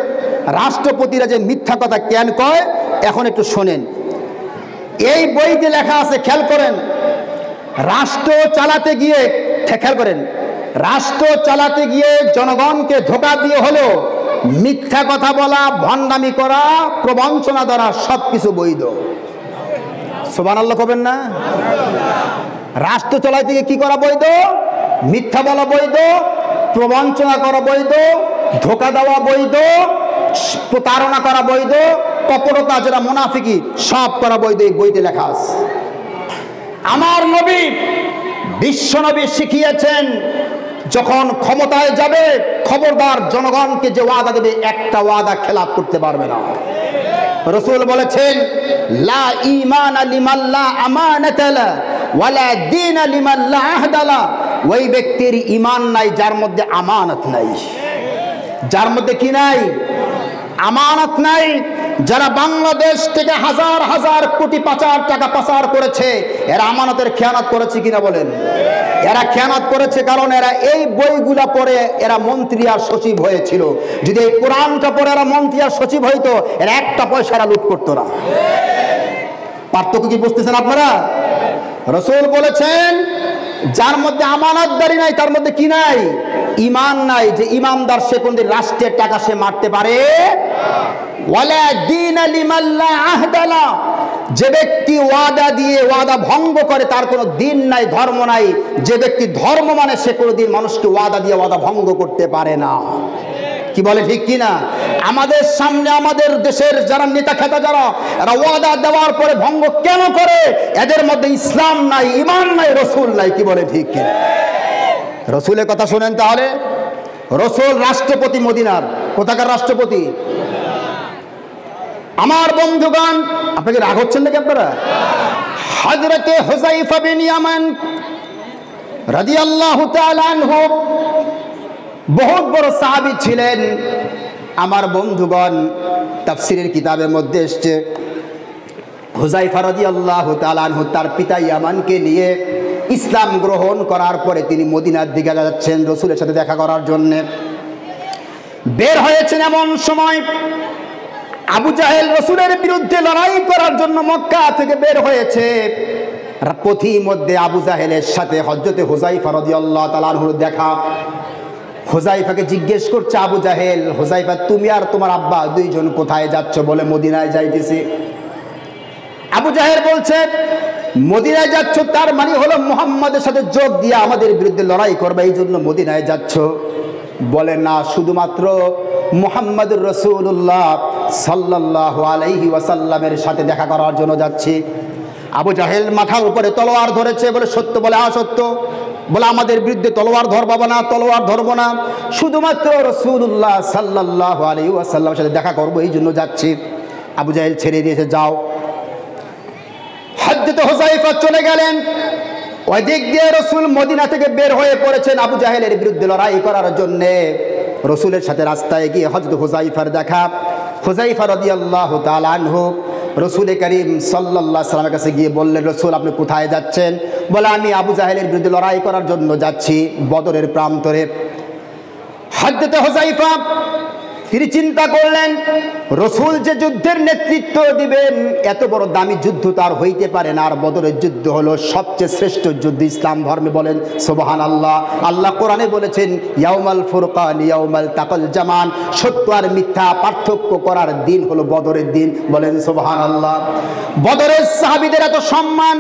রাষ্ট্রপতিরা যে মিথ্যা কথা কেন কয়, এখন একটু শোনেন। এই বইতে লেখা আছে, খেয়াল করেন, রাষ্ট্র চালাতে গিয়ে, খেয়াল করেন, রাষ্ট্র চালাতে গিয়ে জনগণকে ধোঁকা দিয়ে হলো মিথ্যা কথা বলা, ভণ্ডামি করা, প্রবঞ্চনা দ্বারা সবকিছু বৈধ। সুবহানাল্লাহ কবেন না? রাষ্ট্র চালাতে গিয়ে কি করা বৈধ? মিথ্যা বলা বৈধ, প্রবঞ্চনা করা বৈধ, ধোঁকা দেওয়া বৈধ, প্রতারণা করা বৈধ, কপটতা যেটা মুনাফিকি, সব করা বৈধ। এই বইতে লেখা আছে। আমার নবী, বিশ্ব নবী শিখিয়েছেন, যখন ক্ষমতায় যাবে খবরদার জনগণকে যে ওয়াদা দেবে একটা ওয়াদা খেলাপ করতে পারবে না। রাসূল বলেছেন, লা ঈমানা লিমান লা আমানাতা লা ওয়ালা দীনা লিমান লা আহদা লা। ওই ব্যক্তির ঈমান নাই যার মধ্যে আমানত নাই। যার মধ্যে কি নাই? আমানত নাই। যারা বাংলাদেশ থেকে হাজার হাজার কোটি পাচার টাকা পাচার করেছে, এরা আমানতের খেয়ানত করেছে কিনা বলেন? এরা খেয়ানত করেছে, কারণ এরা এই বইগুলা পড়ে এরা মন্ত্রী আর সচিব হয়েছিল। যদি এই কোরআনটা পড়ে এরা মন্ত্রী আর সচিব হইতো, এরা একটা পয়সা এরা লুট করতো না। পার্থক্য কি বুঝতেছেন আপনারা? রাসূল বলেছেন, যার মধ্যে আমানতদারি নাই তার মধ্যে কি নাই? ঈমান নাই। যে ঈমানদার সে কোনদিন রাষ্ট্রের টাকা সে মারতে পারে। ওয়ালা দীনা লিমান লা আহদা লা। যে ব্যক্তি ওয়াদা দিয়ে ওয়াদা ভঙ্গ করে তার কোনো দিন নাই, ধর্ম নাই। যে ব্যক্তি ধর্ম মানে সে কোনোদিন মানুষকে ওয়াদা দিয়ে ওয়াদা ভঙ্গ করতে পারে না। কি বলে ঠিক কিনা? আমাদের সামনে আমাদের দেশের যারা নেতা খেতা, যারা এরা ওয়াদা দেওয়ার পরে ভঙ্গ কেন করে? এদের মধ্যে ইসলাম নাই, ঈমান নাই, রাসূল নাই। কি বলে ঠিক কিনা? রাসূলের কথা শুনেন তাহলে। রাসূল রাষ্ট্রপতি মদিনার। কোথাকার রাষ্ট্রপতি? আমার বন্ধুগণ, আপনাকে রাগ হচ্ছেন নাকি আপনারা? হযরতে হুযায়ফা বিন ইয়ামান রাদিয়াল্লাহু তাআলা আনহু বহুত বড় সাহাবী ছিলেন। আমার বন্ধুগণ, তাফসীরের কিতাবের মধ্যে এসেছে, হুযায়ফা রাদিয়াল্লাহু তাআলা আনহু তার পিতা ইয়ামানকে নিয়ে ইসলাম গ্রহণ করার পরে তিনি মদিনার দিকে যাচ্ছেন রাসূলের সাথে দেখা করার জন্য। বের হয়েছেন এমন সময় আবু জাহেল রাসূলের বিরুদ্ধে লড়াই করার জন্য মক্কা থেকে বের হয়েছে। পথির মধ্যে আবু জাহেলের সাথে হযরতে হুযায়ফা রাদিয়াল্লাহু তাআলা আনহুর দেখা। হুযায়ফাকে জিজ্ঞেস করছে আবু জাহেল, হুযায়ফা তুমি আর তোমার আব্বা দুইজন কোথায় যাচ্ছ? বলে মদিনায় যাইতেছি। আবু জাহেল বলছে, মদিনায় যাচ্ছ তার মানে হলো মুহাম্মাদের সাথে যোগ দিয়ে আমাদের বিরুদ্ধে লড়াই করবে, এই জন্য মদিনায় যাচ্ছ? বলে না, শুধুমাত্র মুহাম্মাদুর রাসূলুল্লাহ সাল্লাল্লাহু আলাইহি ওয়াসাল্লামের সাথে দেখা করার জন্য যাচ্ছি। আবু জাহেল মাথার উপরে তলোয়ার ধরেছে। বলে সত্য? বলে সত্য। বলে আমাদের বিরুদ্ধে তলোয়ার ধরবো না, তলোয়ার ধরবো না, শুধুমাত্র রাসূলুল্লাহ সাল্লাল্লাহু আলাইহি ওয়াসাল্লামের সাথে দেখা করবো, এই জন্য যাচ্ছি। আবু জাহেল ছেড়ে দিয়েছে, যাও। হযরত হুযায়ফা চলে গেলেন। ওই দিক দিয়ে রাসূল মদিনা থেকে বের হয়ে পড়েছেন আবু জাহেলের বিরুদ্ধে লড়াই করার জন্যে। রাসূলের সাথে রাস্তায় গিয়ে হযরত হুযায়ফার দেখা। হুযায়ফা রাদিয়াল্লাহু তাআলা আনহু রসুল করিম সাল্লাল্লাহু আলাইহি ওয়াসাল্লামের কাছে গিয়ে বললেন, রসুল আপনি কোথায় যাচ্ছেন? বলে আমি আবু জাহেলের বিরুদ্ধে লড়াই করার জন্য যাচ্ছি বদরের প্রান্তরে। হযরতে হুযায়ফা তিনি চিন্তা করলেন, রসুল যে যুদ্ধের নেতৃত্ব দিবেন এত বড় দামি যুদ্ধ তার হইতে পারে না, আর বদরের যুদ্ধ হলো সবচেয়ে শ্রেষ্ঠ যুদ্ধ ইসলাম ধর্মে। বলেন সুবহানাল্লাহ। আল্লাহ কোরআনে বলেছেন ইয়াউমাল ফুরকান ইয়াউমাল তাকাল জামান, সত্য আর মিথ্যা পার্থক্য করার দিন হলো বদরের দিন। বলেন সুবহানাল্লাহ। বদরের সাহাবীদের এত সম্মান,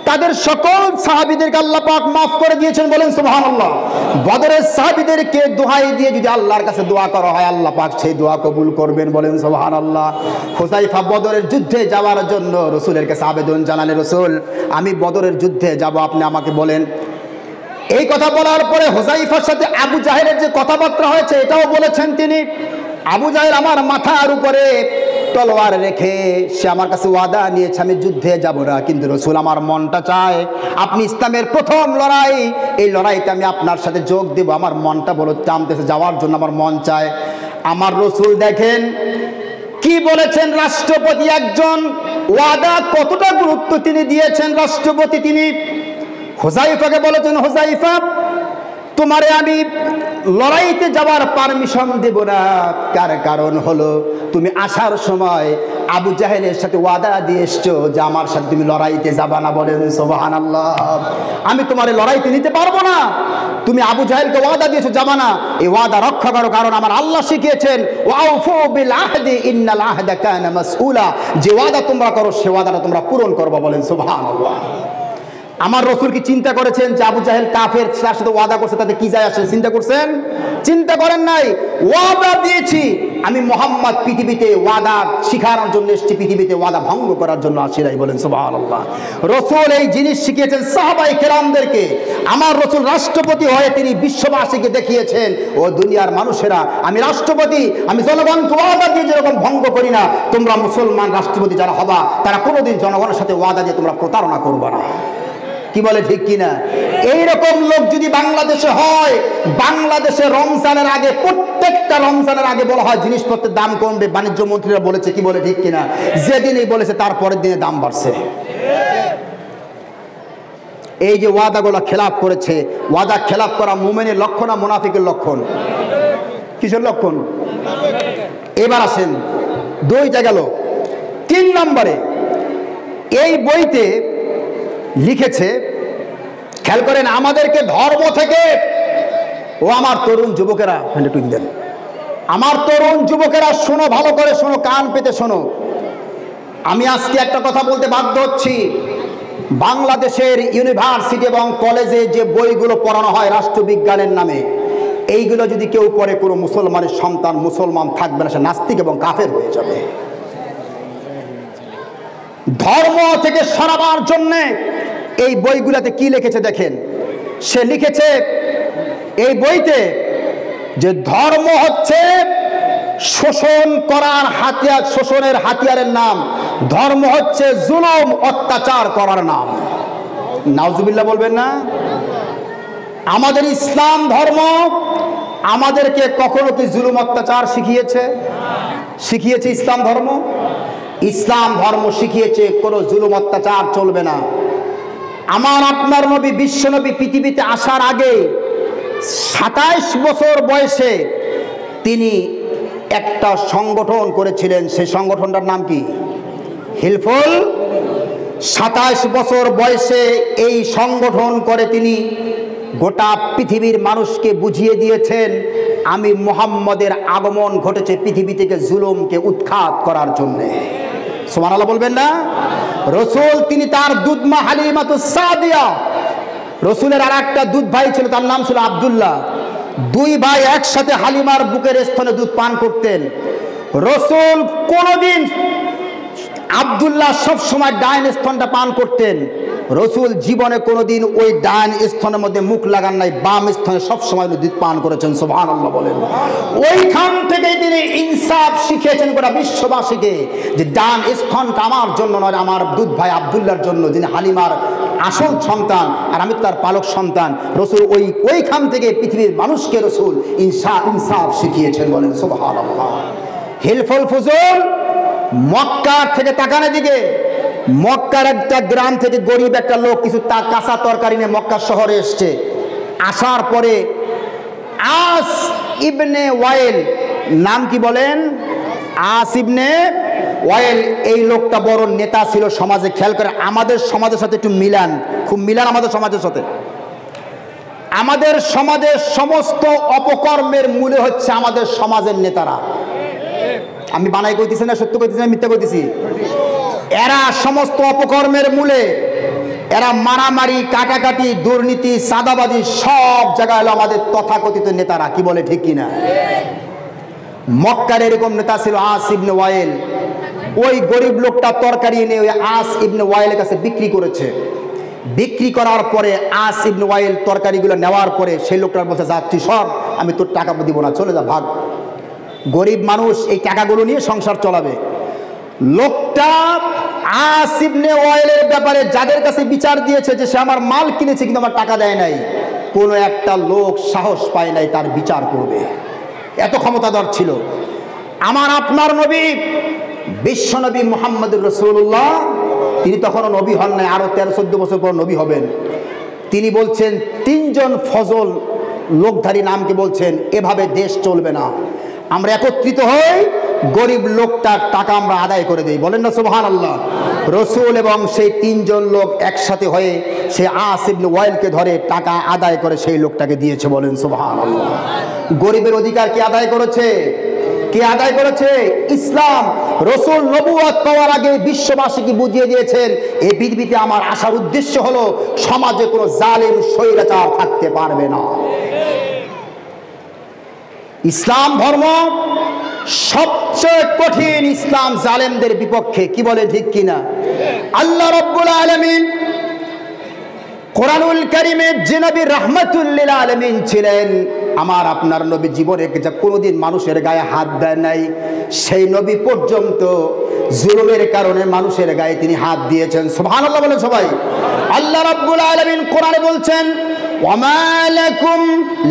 তাদের সকল সাহাবীদেরকে আল্লাহ পাক মাফ করে দিয়েছেন। বলেন সুবহানাল্লাহ। বদরের সাহাবীদেরকে দোহাই দিয়ে যদি আল্লাহর কাছে দোয়া করা হয় আল্লাহ পাক সেই দোয়া কবুল করবেন। বলেন সুবহানাল্লাহ। হুযায়ফা বদরের যুদ্ধে যাওয়ার জন্য রসুলের কাছে আবেদন জানালেন, রসুল আমি বদরের যুদ্ধে যাব, আপনি আমাকে বলেন। এই কথা বলার পরে হুযায়ফার সাথে আবু জাহেলের যে কথাবার্তা হয়েছে এটাও বলেছেন তিনি। আবু জাহেল আমার মাথার উপরে তলোয়ার রেখে সে আমার কাছে ওয়াদা নিয়েছে আমি যুদ্ধে যাব না, কিন্তু রসুল আমার মনটা চায় আপনি ইসলামের প্রথম লড়াই, এই লড়াইতে আমি আপনার সাথে যোগ দেব, আমার মনটা বলো টানতেছে যাওয়ার জন্য, আমার মন চায়। আমার রসুল দেখেন কি বলেছেন, রাষ্ট্রপতি একজন, ওয়াদা কতটা গুরুত্ব তিনি দিয়েছেন রাষ্ট্রপতি। তিনি হুযায়ফাকে বলেছেন, হুযায়ফা তোমারে আমি লড়াইতে যাওয়ার পারমিশন দেব না, কারণ হলো তুমি আসার সময় আবু জাহেলের সাথে ওয়াদা দিয়ে এসছো যে আমার সাথে তুমি লড়াইতে যাবা না। বলেন সুবহানাল্লাহ। আমি তোমারে লড়াইতে নিতে পারবো না, তুমি আবু জাহেলকে ওয়াদা দিয়েছো যাবা না, এই ওয়াদা রক্ষা করো, কারণ আমার আল্লাহ শিখিয়েছেন ওয়াউফু বিল আহদি ইন্নাল আহদা কানা মাসউলা, যে ওয়াদা তোমরা করো সে ওয়াদাটা তোমরা পূরণ করবা। বলেন সুবহানাল্লাহ। আমার রসুল কি চিন্তা করেছেন যে আবু জাহেল কাফের, তার সাথে ওয়াদা করছে তাতে কি যায় আসে? চিন্তা করছেন? চিন্তা করেন নাই। ওয়াদা দিয়েছি আমি মুহাম্মদ পৃথিবীতে ওয়াদা শিখানোর জন্য এসেছি, পৃথিবীতে ওয়াদা ভঙ্গ করার জন্য আসি নাই। বলেন সুবহানাল্লাহ। রসুল এই জিনিস শিখিয়েছেন সাহাবায়ে কেরামদেরকে। আমার রসুল রাষ্ট্রপতি হয়ে তিনি বিশ্ববাসীকে দেখিয়েছেন, ও দুনিয়ার মানুষেরা আমি রাষ্ট্রপতি, আমি জনগণকে ওয়াদা দিয়ে যেরকম ভঙ্গ করি না, তোমরা মুসলমান রাষ্ট্রপতি যারা হবা তারা কোনোদিন জনগণের সাথে ওয়াদা দিয়ে তোমরা প্রতারণা করবা না। কি বলে ঠিক কিনা? এইরকম লোক যদি বাংলাদেশে হয়, বাংলাদেশে রমজানের আগে, প্রত্যেকটা রমজানের আগে বলা হয় জিনিসপত্রের দাম কমবে, বাণিজ্য মন্ত্রীরা বলেছে। কি বলে ঠিক কিনা? যেদিনই বলেছে তার পরের দিনে দাম বাড়ছে। এই যে ওয়াদাগুলো খেলাপ করেছে, ওয়াদা খেলাপ করা মুমিনের লক্ষণ না মুনাফিকের লক্ষণ? কিসের লক্ষণ? এবার আসেন, দুইটা গেল। 3 নম্বরে এই বইতে লিখেছে, খেয়াল করেন, আমাদেরকে ধর্ম থেকে, ও আমার তরুণ যুবকেরা, আমার তরুণ যুবকেরা শোনো, ভালো করে শোনো, কান পেতে শোনো। আমি আজকে একটা কথা বলতে বাধ্য হচ্ছি, বাংলাদেশের ইউনিভার্সিটি এবং কলেজে যে বইগুলো পড়ানো হয় রাষ্ট্রবিজ্ঞানের নামে, এইগুলো যদি কেউ পড়ে কোনো মুসলমানের সন্তান মুসলমান থাকবে না, সে নাস্তিক এবং কাফের হয়ে যাবে। ধর্ম থেকে সরাবার জন্যে এই বইগুলোতে কি লিখেছে দেখেন। সে লিখেছে এই বইতে যে ধর্ম হচ্ছে শোষণ করার হাতিয়ার, শোষণের হাতিয়ারের নাম। ধর্ম হচ্ছে জুলুম, অত্যাচার করার নাম। নাউজুবিল্লাহ বলবেন না? আমাদের ইসলাম ধর্ম আমাদেরকে কখনো কি জুলুম অত্যাচার শিখিয়েছে? শিখিয়েছে ইসলাম ধর্ম? ইসলাম ধর্ম শিখিয়েছে কোনো জুলুম অত্যাচার চলবে না। আমার আপনার নবী, বিশ্ব নবী পৃথিবীতে আসার আগে 27 বছর বয়সে তিনি একটা সংগঠন করেছিলেন। সেই সংগঠনটার নাম কি? হিলফুল। 27 বছর বয়সে এই সংগঠন করে তিনি গোটা পৃথিবীর মানুষকে বুঝিয়ে দিয়েছেন আমি মুহাম্মদের আগমন ঘটেছে পৃথিবী থেকে জুলুমকে উৎখাত করার জন্যে। সুবহানাল্লাহ বলবেন না? রসুল তিনি তার দুধমা হালিমাতুস সাদিয়া, রসুলের আর একটা দুধ ভাই ছিল, তার নাম ছিল আব্দুল্লাহ। 2 ভাই একসাথে হালিমার বুকের স্তনে দুধ পান করতেন। রসুল কোনদিন, আব্দুল্লাহ সব সময় ডাইন স্তনটা পান করতেন। রসুল জীবনে কোনোদিন ওই ডাইন স্তনের মধ্যে মুখ লাগান নাই, বাম স্তনে সবসময় দুধ পান করেছেন। সুবহানাল্লাহ বলেন। ওইখান থেকে তিনি ইনসাফ শিখিয়েছেন গোটা বিশ্ববাসীকে যে ডান স্তনটা আমার জন্য নয়, আমার দুধ ভাই আব্দুল্লাহর জন্য, যিনি হালিমার আসল সন্তান আর আমি তার পালক সন্তান। রসুল ওইখান থেকে পৃথিবীর মানুষকে রসুল ইনসাফ শিখিয়েছেন। বলেন সুবহানাল্লাহ। হিলফুল ফুজুল মক্কা থেকে তাকানোর দিকে, মক্কার একটা গ্রাম থেকে গরিব একটা লোক কিছু কাঁচা তরকারি নিয়ে মক্কা শহরে এসছে। আসার পরে আস ইবনে ওয়াইল, নাম কি বলেন? আস ইবনে ওয়াইল। এই লোকটা বড় নেতা ছিল সমাজে। খেয়াল করে আমাদের সমাজের সাথে একটু মিলান, খুব মিলান আমাদের সমাজের সাথে। আমাদের সমাজের সমস্ত অপকর্মের মূলে হচ্ছে আমাদের সমাজের নেতারা। আমি বানাই কইতেছি না, সত্য কইতেছি না, মিথ্যা কইতেছি? এরা সমস্ত অপকর্মের মূলে, এরা মারামারি, কাটাকাটি, দুর্নীতি, চাঁদাবাজি সব জায়গায় হলো আমাদের তথাকথিত নেতারা। কি বলে ঠিক কিনা? মক্কার এরকম নেতা ছিল আস ইবনে ওয়াইল। ওই গরিব লোকটা তরকারি এনে ওই আস ইবনে ওয়াইলের কাছে বিক্রি করেছে। বিক্রি করার পরে আস ইবনে ওয়াইল তরকারিগুলো নেওয়ার পরে সেই লোকটার বলছে, যা তুই সর, আমি তোর টাকা দিব না, চলে যা, ভাগ। গরিব মানুষ এই টাকাগুলো নিয়ে সংসার চালাবে। লোকটা আস ইবনে ওয়াইলের ব্যাপারে যাদের কাছে বিচার দিয়েছে যে সে আমার মাল কিনেছে কিন্তু আমার টাকা দেয় নাই, কোনো একটা লোক সাহস পায় নাই তার বিচার করবে। এত ক্ষমতাধর ছিল আমার আপনার নবী, বিশ্বনবী মুহাম্মদুর রাসূলুল্লাহ। তিনি তখনও নবী হন নাই, আরো 13-14 বছর পর নবী হবেন। তিনি বলছেন, 3জন ফজল লোকধারী নামকে বলছেন, এভাবে দেশ চলবে না, আমরা একত্রিত হই, গরিব লোকটার টাকা আমরা আদায় করে দেই। বলেন না সুবহানাল্লাহ। রসুল এবং সেই 3জন লোক একসাথে হয়ে সে আস ইবনে ওয়াইলকে ধরে টাকা আদায় করে সেই লোকটাকে দিয়েছে। বলেন সুবহানাল্লাহ। গরিবের অধিকার কে আদায় করেছে? কে আদায় করেছে? ইসলাম। রসুল নবুয়ত পাওয়ার আগে বিশ্ববাসীকে বুঝিয়ে দিয়েছেন, এই পৃথিবীতে আমার আসার উদ্দেশ্য হলো সমাজে কোনো জালেম স্বৈরাচার থাকতে পারবে না। ইসলাম ধর্ম সবচেয়ে কঠিন, ইসলাম জালেমদের বিপক্ষে। কি বলে ঠিক কিনা? আল্লাহ রাব্বুল আলামিন কোরআনুল কারীমে যে নবী রাহমাতুল লিল আলামিন ছিলেন, আমার আপনার নবী জীবনে যা কোনোদিন মানুষের গায়ে হাত দেয় নাই, সেই নবী পর্যন্ত জুলুমের কারণে মানুষের গায়ে তিনি হাত দিয়েছেন। সুবহানাল্লাহ বলেন সবাই। আল্লাহ রাব্বুল আলামিন কোরআনে বলছেন, وما لكم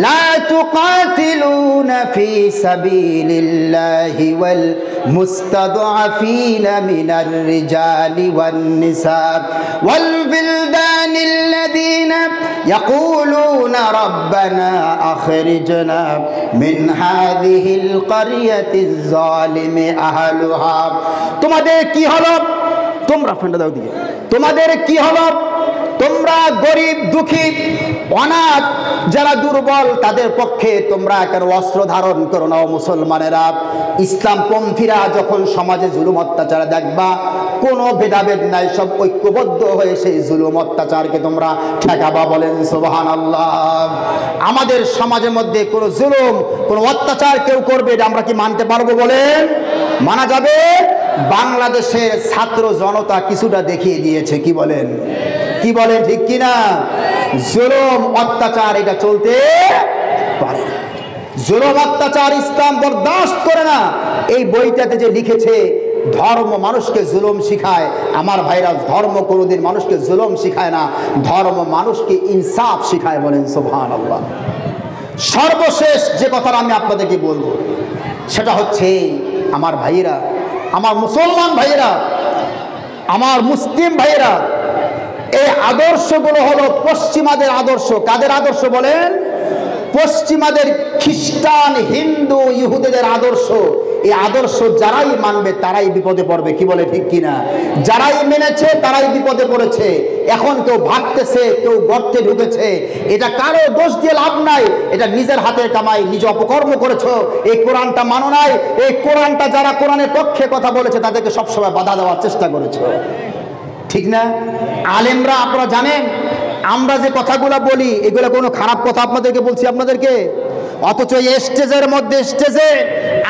لا تقاتلون في سبيل الله والمستضعفين من الرجال والنساء والولدان الذين يقولون ربنا أخرجنا من هذه القرية الظالم أهلها। তোমাদের কি হলো? তোমরা ফেন্ডা দাও দিকে, তোমাদের কি হলো? তোমরা গরিব, দুঃখী, অনাথ, যারা দুর্বল, তাদের পক্ষে তোমরা কেন অস্ত্র ধারণ করো না? মুসলমানেরা, ইসলামপন্থীরা যখন সমাজে জুলুম অত্যাচার দেখবা, কোনো ভেদাভেদ নাই, সব ঐক্যবদ্ধ হয়ে সেই জুলুম অত্যাচারকে তোমরা ঠেকাবা। বলেন সুবহানাল্লাহ। আমাদের সমাজের মধ্যে কোনো জুলুম, কোনো অত্যাচার কেউ করবে, এটা আমরা কি মানতে পারবো? বলেন, মানা যাবে? বাংলাদেশের ছাত্র জনতা কিছুটা দেখিয়ে দিয়েছে। কি বলেন? কি বলেন ঠিক কিনা? জুলুম অত্যাচার এটা চলতে পারে না। জুলুম অত্যাচার ইসলাম বরদাস্ত করে না। এই বইটাতে যে লিখেছে, ধর্ম মানুষকে জুলুম শিখায়। আমার ভাইরা, ধর্ম কোনোদিন মানুষকে জুলুম শিখায় না, ধর্ম মানুষকে ইনসাফ শিখায়। বলেন সুবহানাল্লাহ। সর্বশেষ যে কথাটা আমি আপনাদেরকে বলবো সেটা হচ্ছে, আমার ভাইয়েরা, আমার মুসলমান ভাইয়েরা, আমার মুসলিম ভাইয়েরা, এই আদর্শগুলো হলো পশ্চিমাদের আদর্শ। কাদের আদর্শ বলেন? পশ্চিমাদের, খ্রিস্টান, হিন্দু, ইহুদিদের আদর্শ। এই আদর্শ যারাই মানবে তারাই বিপদে পড়বে। কি বলে ঠিক কিনা? যারাই মেনেছে তারাই বিপদে পড়েছে। এখন কেউ ভাগতেছে, কেউ গর্তে ঢুকেছে, এটা কারো দোষ দিয়ে লাভ নাই, এটা নিজের হাতের কামাই, নিজে অপকর্ম করেছো। এই কোরআনটা মানো নাই, এই কোরআনটা যারা কোরআনের পক্ষে কথা বলেছে তাদেরকে সবসময় বাধা দেওয়ার চেষ্টা করেছো, ঠিক না? আলেমরা, আপনারা জানেন আমরা যে কথাগুলো বলি এগুলো কোনো খারাপ কথা আপনাদেরকে বলছি আপনাদেরকে, অথচ এই স্টেজের মধ্যে, স্টেজে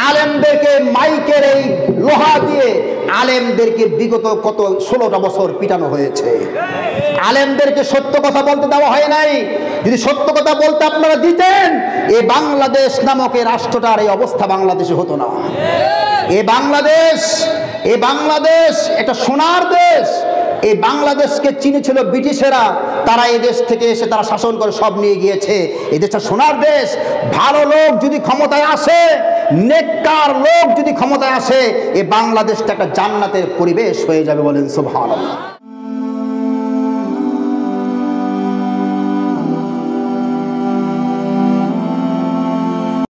আলেমদেরকে মাইকের এই লোহা দিয়ে আলেমদেরকে বিগত কত 16টা বছর পিটানো হয়েছে। আলেমদেরকে সত্য কথা বলতে দেওয়া হয় নাই। যদি সত্য কথা বলতে আপনারা দিতেন, এই বাংলাদেশ নামক এই রাষ্ট্রটার এই অবস্থা বাংলাদেশে হতো না। এই বাংলাদেশ এটা সোনার দেশ। এই বাংলাদেশকে চিনেছিল ব্রিটিশেরা, তারা এই দেশ থেকে এসে তারা শাসন করে সব নিয়ে গিয়েছে। এই দেশটা সোনার দেশ। ভালো লোক যদি ক্ষমতায় আসে, নেককার লোক যদি ক্ষমতায় আসে, এই বাংলাদেশটা একটা জান্নাতের পরিবেশ হয়ে যাবে। বলেন সুবহানাল্লাহ।